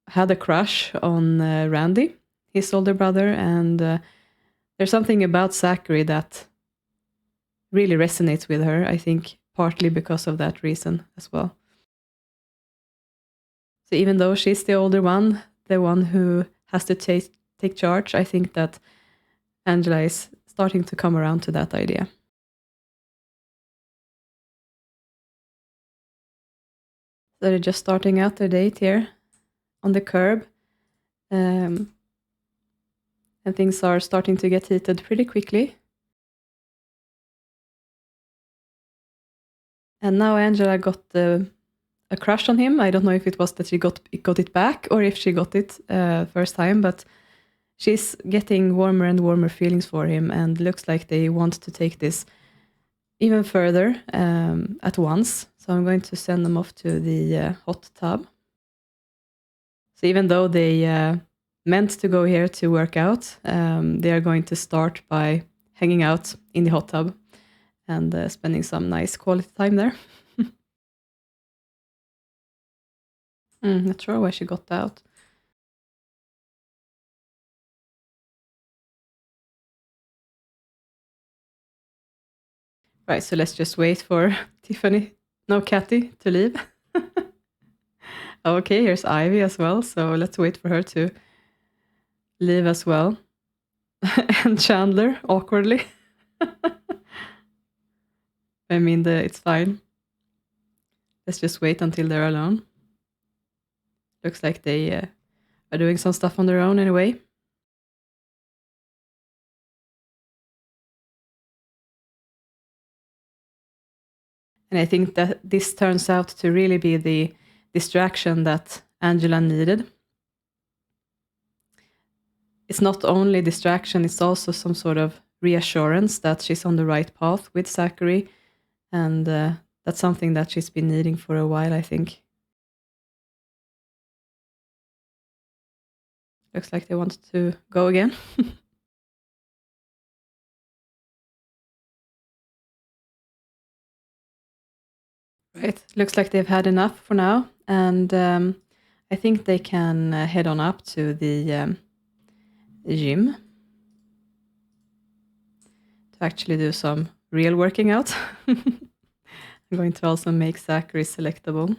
Speaker 1: had a crush on Randy, his older brother, and there's something about Zackery that really resonates with her, I think, partly because of that reason as well. So even though she's the older one, the one who has to take charge, I think that Angela is starting to come around to that idea. So they're just starting out their date here on the curb. And things are starting to get heated pretty quickly. And now Angela got a crush on him. I don't know if it was that she got it back or if she got it first time, but she's getting warmer and warmer feelings for him, and looks like they want to take this even further at once. So I'm going to send them off to the hot tub. So even though they meant to go here to work out, they are going to start by hanging out in the hot tub and spending some nice quality time there. Not sure why she got out. Right, so let's just wait for Kathy to leave. Okay, here's Ivy as well, so let's wait for her to leave as well. And Chandler, awkwardly. I mean, it's fine. Let's just wait until they're alone. Looks like they are doing some stuff on their own anyway. And I think that this turns out to really be the distraction that Angela needed. It's not only distraction, it's also some sort of reassurance that she's on the right path with Zackery. And that's something that she's been needing for a while, I think. Looks like they want to go again. Right, looks like they've had enough for now. And I think they can head on up to the gym to actually do some real working out. I'm going to also make Zackery selectable.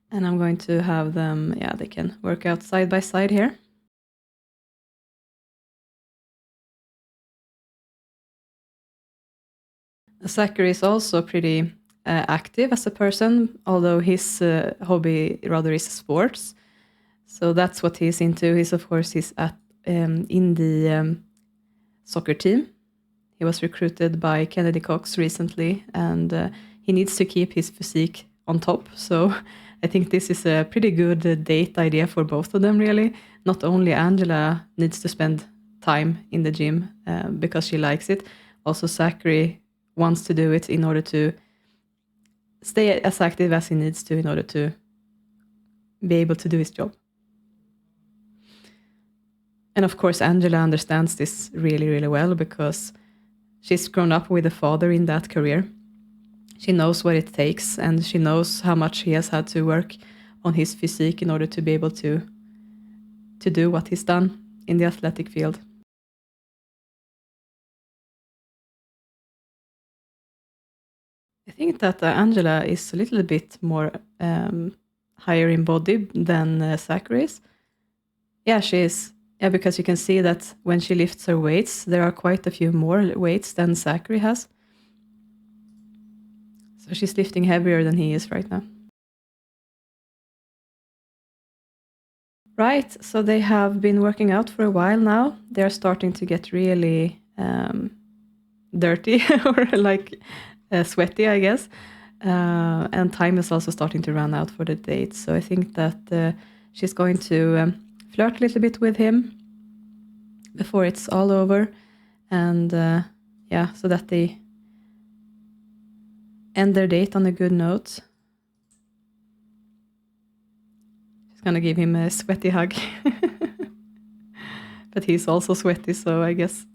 Speaker 1: And I'm going to have them, they can work out side by side here. Zackery is also pretty active as a person, although his hobby rather is sports. So that's what he's into. He's in the soccer team. He was recruited by Kaylynn Cox recently, and he needs to keep his physique on top. So I think this is a pretty good date idea for both of them, really. Not only Angela needs to spend time in the gym because she likes it, also Zackery wants to do it in order to stay as active as he needs to in order to be able to do his job. And of course, Angela understands this really, really well because she's grown up with a father in that career. She knows what it takes, and she knows how much he has had to work on his physique in order to be able to do what he's done in the athletic field. I think that Angela is a little bit more higher in body than Zackery is. Yeah, she is. Yeah, because you can see that when she lifts her weights, there are quite a few more weights than Zackery has. So she's lifting heavier than he is right now. Right, so they have been working out for a while now. They're starting to get really dirty or like sweaty, I guess. And time is also starting to run out for the date. So I think that she's going to flirt a little bit with him before it's all over. And so that they end their date on a good note. She's gonna give him a sweaty hug. But he's also sweaty, so I guess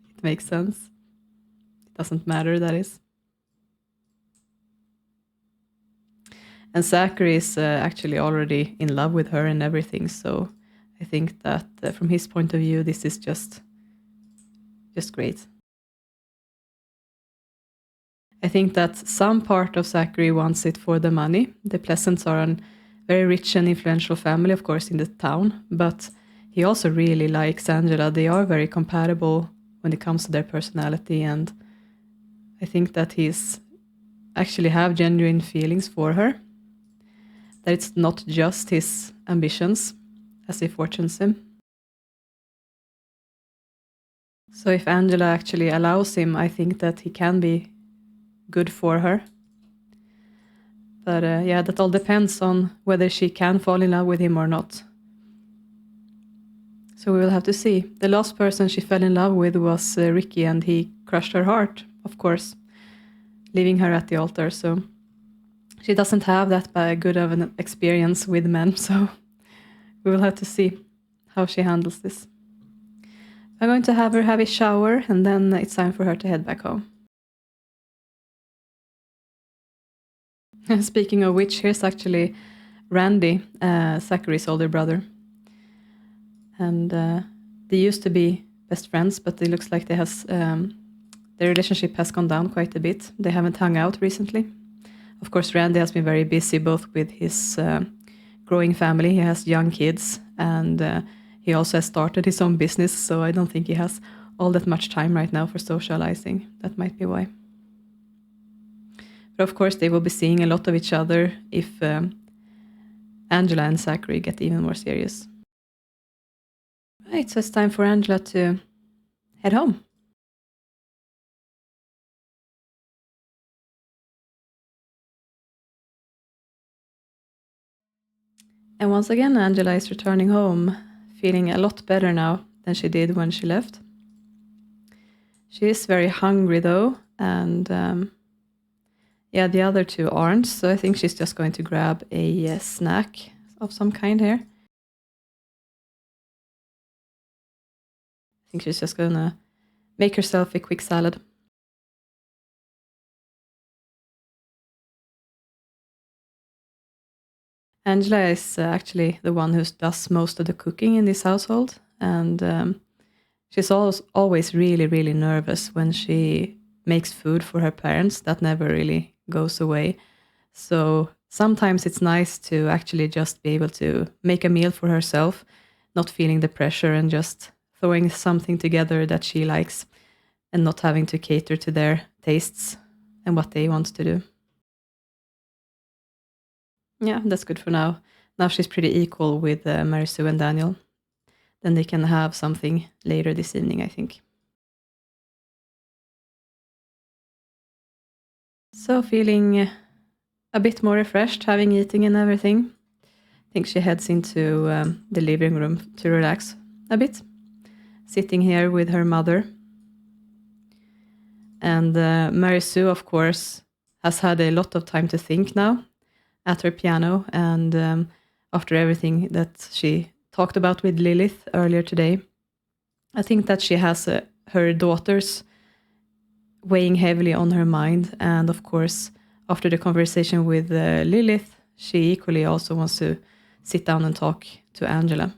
Speaker 1: it makes sense. It doesn't matter, that is. And Zackery is actually already in love with her and everything, so I think that from his point of view, this is just great. I think that some part of Zackery wants it for the money. The Pleasants are a very rich and influential family, of course, in the town, but he also really likes Angela. They are very compatible when it comes to their personality, and I think that he's actually have genuine feelings for her. That it's not just his ambitions as he fortunes him. So if Angela actually allows him, I think that he can be good for her. But yeah, that all depends on whether she can fall in love with him or not. So we will have to see. The last person she fell in love with was Ricky, and he crushed her heart, of course, leaving her at the altar. So she doesn't have that good of an experience with men. So we will have to see how she handles this. I'm going to have her have a shower, and then it's time for her to head back home. Speaking of which, here's actually Randy, Zackery's older brother. And they used to be best friends, but it looks like their relationship has gone down quite a bit. They haven't hung out recently. Of course, Randy has been very busy both with his growing family. He has young kids, and he also has started his own business, so I don't think he has all that much time right now for socializing. That might be why. But of course, they will be seeing a lot of each other if Angela and Zackery get even more serious. Right, so it's time for Angela to head home. And once again, Angela is returning home, feeling a lot better now than she did when she left. She is very hungry though, and yeah, the other two aren't, so I think she's just going to grab a snack of some kind here. I think she's just gonna make herself a quick salad. Angela is actually the one who does most of the cooking in this household, and she's always really, really nervous when she makes food for her parents. That never really goes away. So sometimes it's nice to actually just be able to make a meal for herself, not feeling the pressure and just throwing something together that she likes and not having to cater to their tastes and what they want to do. Yeah, that's good for now. Now she's pretty equal with Mary Sue and Daniel. Then they can have something later this evening, I think. So feeling a bit more refreshed, having eaten and everything. I think she heads into the living room to relax a bit, sitting here with her mother. And Mary Sue, of course, has had a lot of time to think now at her piano, and after everything that she talked about with Lilith earlier today, I think that she has her daughters weighing heavily on her mind. And of course, after the conversation with Lilith, she equally also wants to sit down and talk to Angela.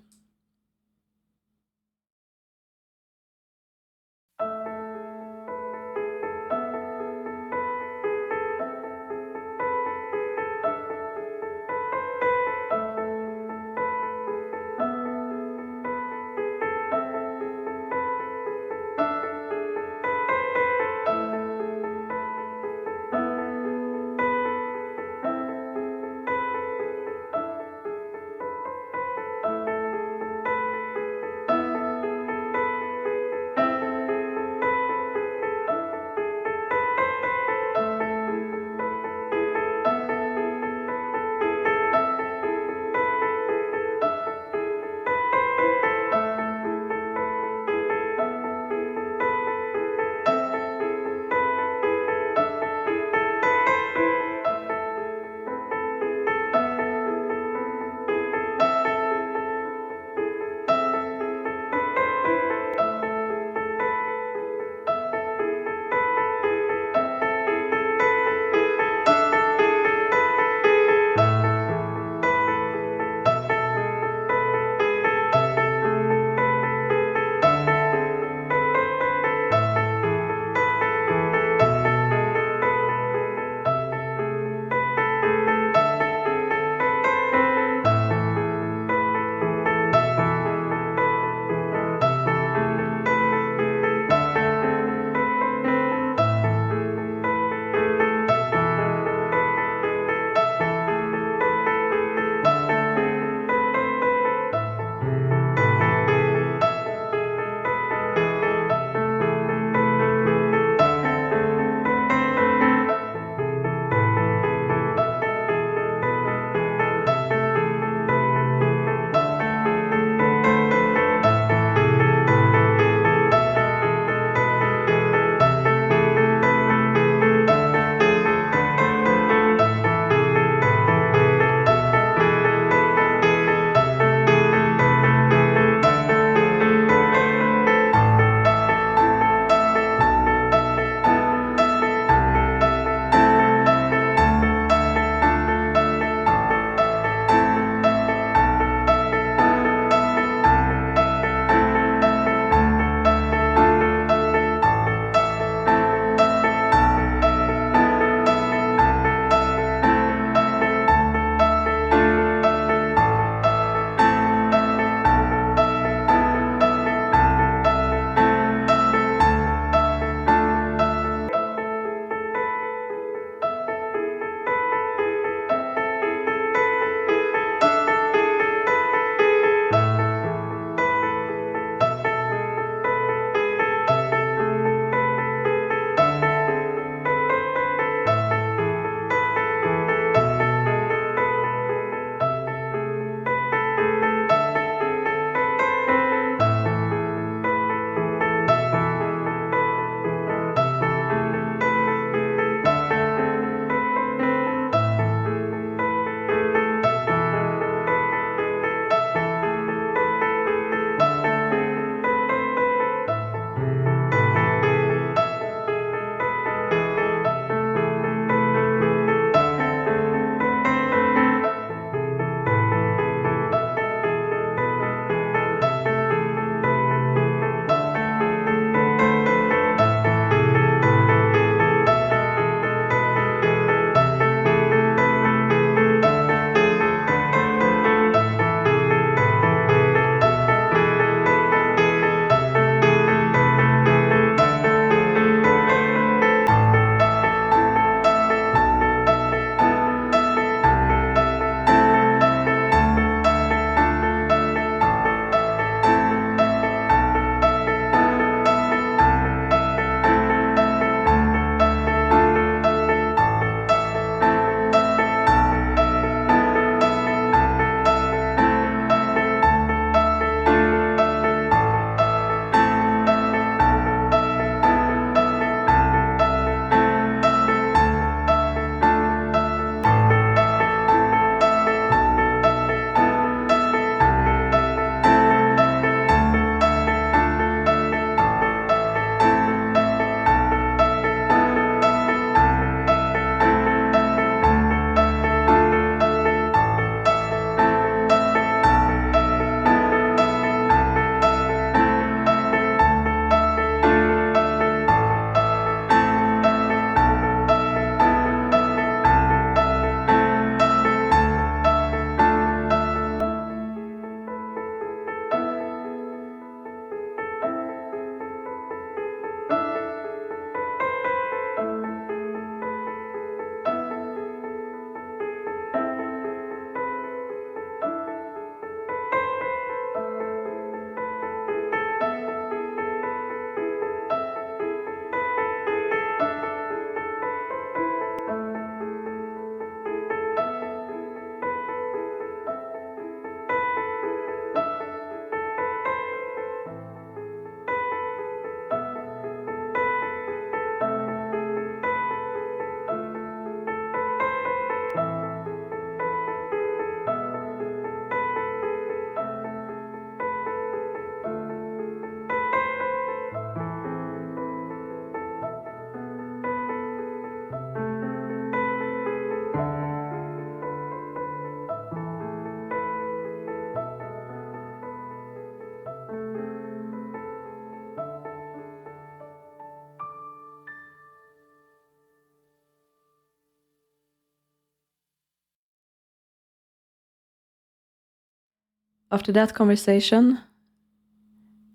Speaker 1: After that conversation,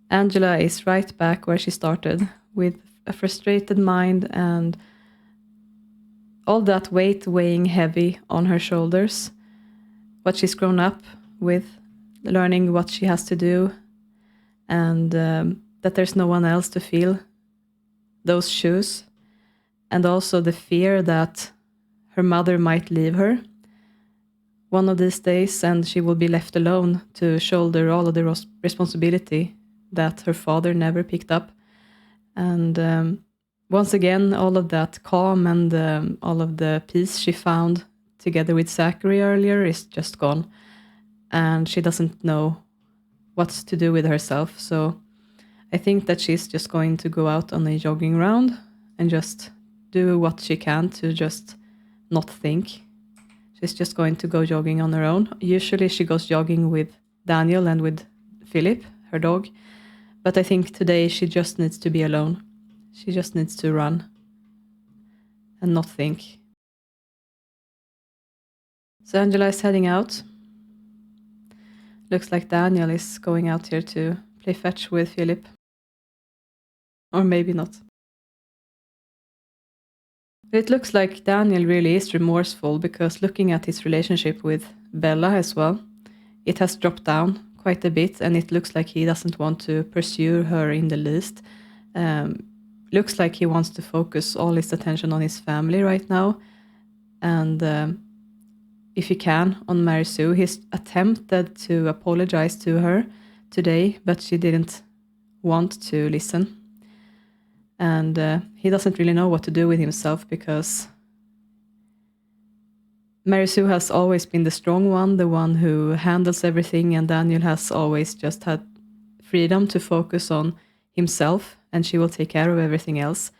Speaker 1: Angela is right back where she started, with a frustrated mind and all that weight weighing heavy on her shoulders. What she's grown up with, learning what she has to do, and that there's no one else to feel those shoes. And also the fear that her mother might leave her one of these days and she will be left alone to shoulder all of the responsibility that her father never picked up. And once again, all of that calm and all of the peace she found together with Zackery earlier is just gone. And she doesn't know what to do with herself. So I think that she's just going to go out on a jogging round and just do what she can to just not think. She's just going to go jogging on her own. Usually she goes jogging with Daniel and with Philip, her dog. But I think today she just needs to be alone. She just needs to run and not think. So Angela is heading out. Looks like Daniel is going out here to play fetch with Philip. Or maybe not. It looks like Daniel really is remorseful, because looking at his relationship with Bella as well, it has dropped down quite a bit, and it looks like he doesn't want to pursue her in the least. Looks like he wants to focus all his attention on his family right now, and if he can, on Mary Sue. He's attempted to apologize to her today, but she didn't want to listen. And he doesn't really know what to do with himself, because Mary Sue has always been the strong one, the one who handles everything, and Daniel has always just had freedom to focus on himself, and she will take care of everything else.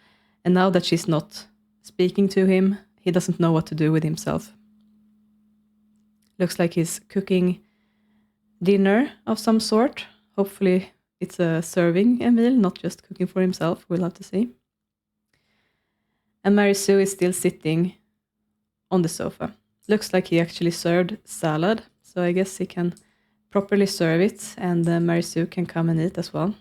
Speaker 1: And now that she's not speaking to him, he doesn't know what to do with himself. Looks like he's cooking dinner of some sort. Hopefully it's a serving a meal, not just cooking for himself. We'll have to see. And Mary Sue is still sitting on the sofa. Looks like he actually served salad, so I guess he can properly serve it, and Mary Sue can come and eat as well.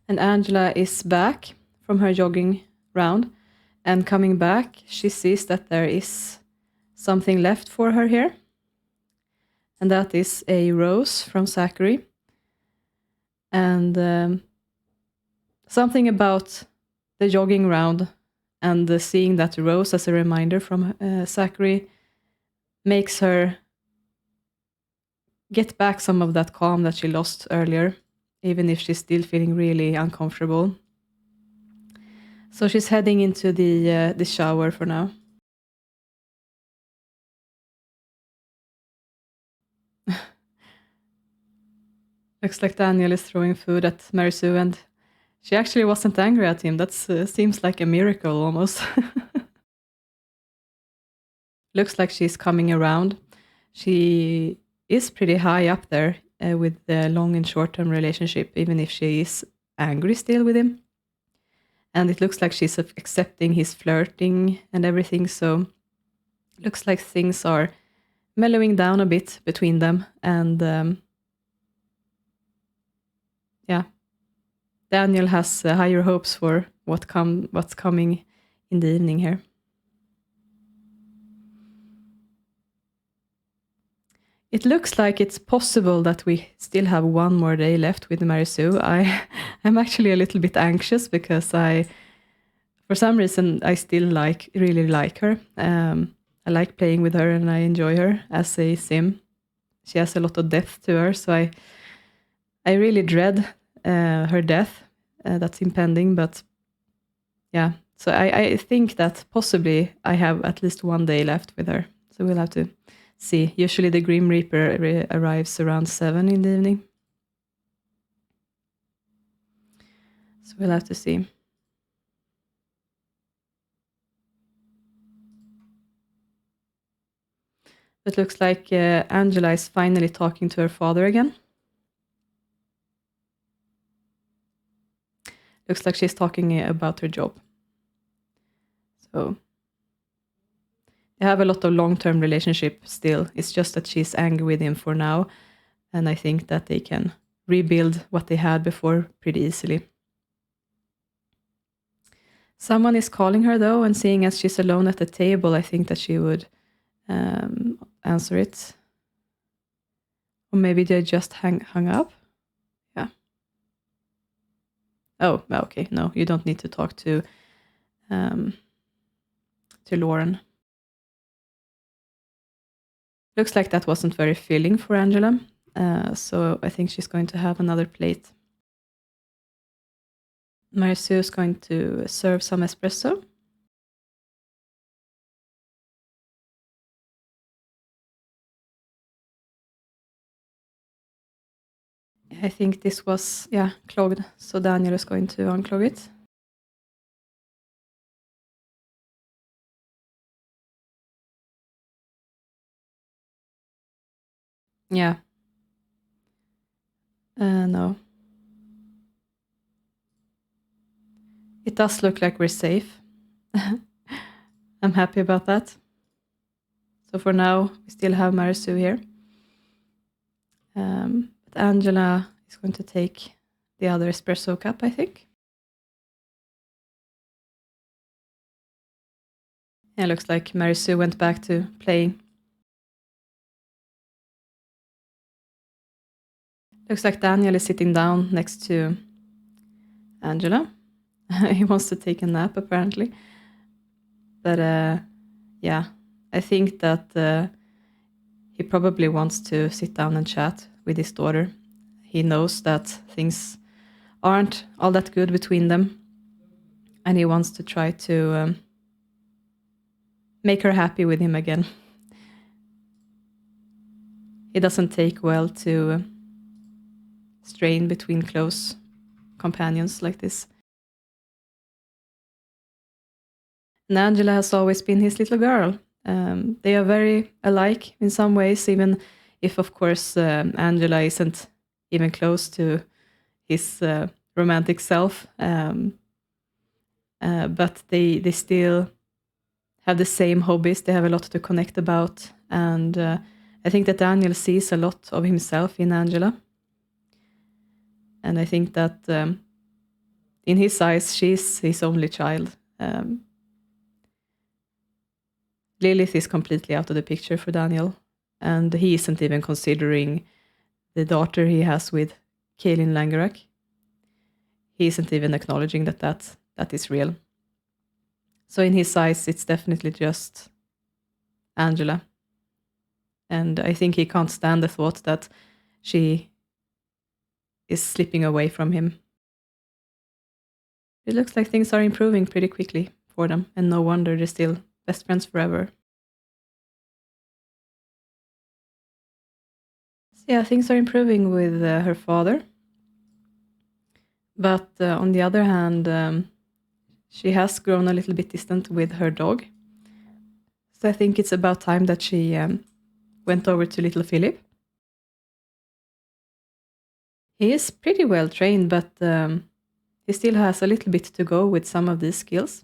Speaker 1: And Angela is back from her jogging round, and coming back, she sees that there is something left for her here. And that is a rose from Zackery. And something about the jogging round and seeing that rose as a reminder from Zackery makes her get back some of that calm that she lost earlier, even if she's still feeling really uncomfortable. So she's heading into the shower for now. Looks like Daniel is throwing food at Mary Sue, and she actually wasn't angry at him. That seems like a miracle almost. Looks like she's coming around. She is pretty high up there with the long and short-term relationship, even if she is angry still with him. And it looks like she's accepting his flirting and everything, so looks like things are mellowing down a bit between them. And yeah, Daniel has higher hopes for what's coming in the evening here. It looks like it's possible that we still have one more day left with Mary Sue. I'm actually a little bit anxious, because for some reason, I still really like her. I like playing with her, and I enjoy her as a sim. She has a lot of depth to her, so I really dread her death that's impending. But yeah, so I think that possibly I have at least one day left with her. So we'll have to see. Usually the Grim Reaper arrives around 7 in the evening. So we'll have to see. It looks like Angela is finally talking to her father again. Looks like she's talking about her job. So they have a lot of long-term relationship still. It's just that she's angry with him for now, and I think that they can rebuild what they had before pretty easily. Someone is calling her though, and seeing as she's alone at the table, I think that she would answer it. Or maybe they just hung up. Yeah. Oh, okay. No, you don't need to talk to Lauren. Looks like that wasn't very filling for Angela, so I think she's going to have another plate. Marisou is going to serve some espresso. I think this was, clogged, so Daniel is going to unclog it. Yeah. No. It does look like we're safe. I'm happy about that. So for now, we still have Marisou here. But Angela is going to take the other espresso cup, I think. It looks like Marisou went back to playing. Looks like Daniel is sitting down next to Angela. He wants to take a nap, apparently. But I think that he probably wants to sit down and chat with his daughter. He knows that things aren't all that good between them, and he wants to try to make her happy with him again. He doesn't take well to strain between close companions like this. And Angela has always been his little girl. They are very alike in some ways, even if, of course, Angela isn't even close to his romantic self. But they still have the same hobbies. They have a lot to connect about. And I think that Daniel sees a lot of himself in Angela. And I think that in his eyes, she's his only child. Lilith is completely out of the picture for Daniel, and he isn't even considering the daughter he has with Kaylynn Langerak. He isn't even acknowledging that is real. So in his eyes, it's definitely just Angela. And I think he can't stand the thought that she is slipping away from him. It looks like things are improving pretty quickly for them, and no wonder they're still best friends forever. So yeah, things are improving with her father. But on the other hand, she has grown a little bit distant with her dog. So I think it's about time that she went over to little Philip. He is pretty well trained, but he still has a little bit to go with some of these skills.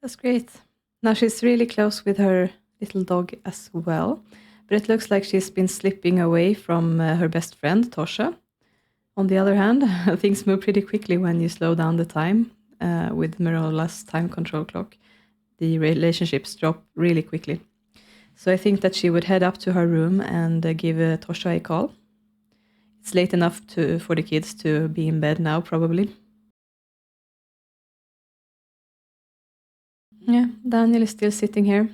Speaker 1: That's great. Now she's really close with her little dog as well, but it looks like she's been slipping away from her best friend, Tosha. On the other hand, things move pretty quickly when you slow down the time with Mirola's time control clock. The relationships drop really quickly. So I think that she would head up to her room and give Tosha a call. It's late enough for the kids to be in bed now, probably. Yeah, Daniel is still sitting here.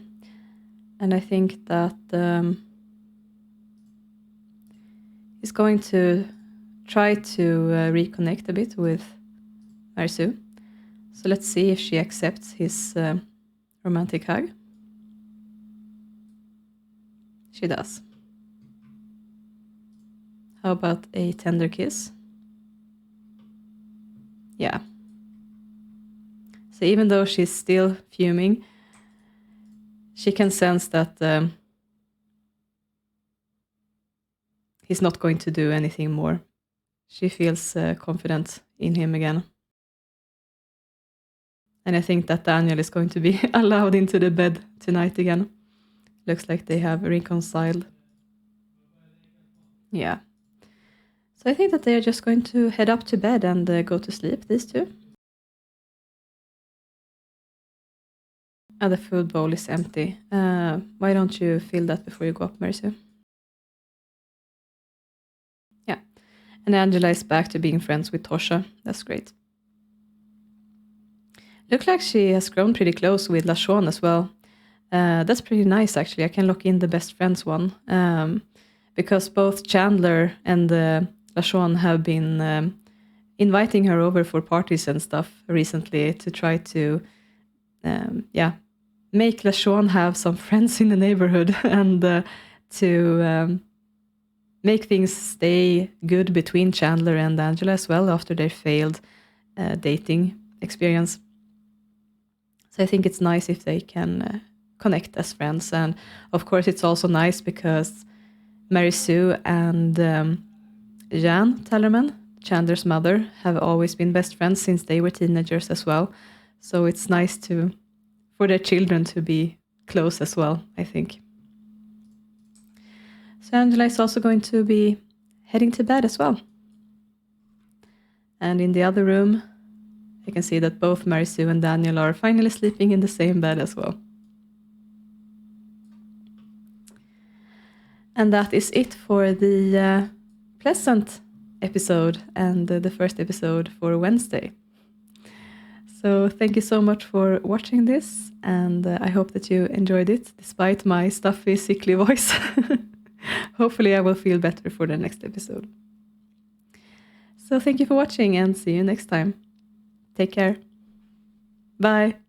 Speaker 1: And I think that he's going to try to reconnect a bit with Marisou. So let's see if she accepts his romantic hug. She does. How about a tender kiss? Yeah. So even though she's still fuming, she can sense that he's not going to do anything more. She feels confident in him again. And I think that Daniel is going to be allowed into the bed tonight again. Looks like they have reconciled. Yeah. So I think that they're just going to head up to bed and go to sleep, these two. And the food bowl is empty. Why don't you fill that before you go up, Mercy? Yeah. And Angela is back to being friends with Tosha. That's great. Looks like she has grown pretty close with LaShawn as well. That's pretty nice, actually. I can lock in the best friends one. Because both Chandler and LaShawn have been inviting her over for parties and stuff recently to try to, make LaShawn have some friends in the neighborhood and to make things stay good between Chandler and Angela as well after their failed dating experience. So I think it's nice if they can connect as friends. And of course, it's also nice because Mary Sue and Jan Tellerman, Chandler's mother, have always been best friends since they were teenagers as well. So it's nice for their children to be close as well, I think. So Angela is also going to be heading to bed as well. And in the other room, I can see that both Mary Sue and Daniel are finally sleeping in the same bed as well. And that is it for the Pleasant episode and the first episode for Wednesday. So thank you so much for watching this, and I hope that you enjoyed it despite my stuffy, sickly voice. Hopefully I will feel better for the next episode. So thank you for watching and see you next time. Take care. Bye.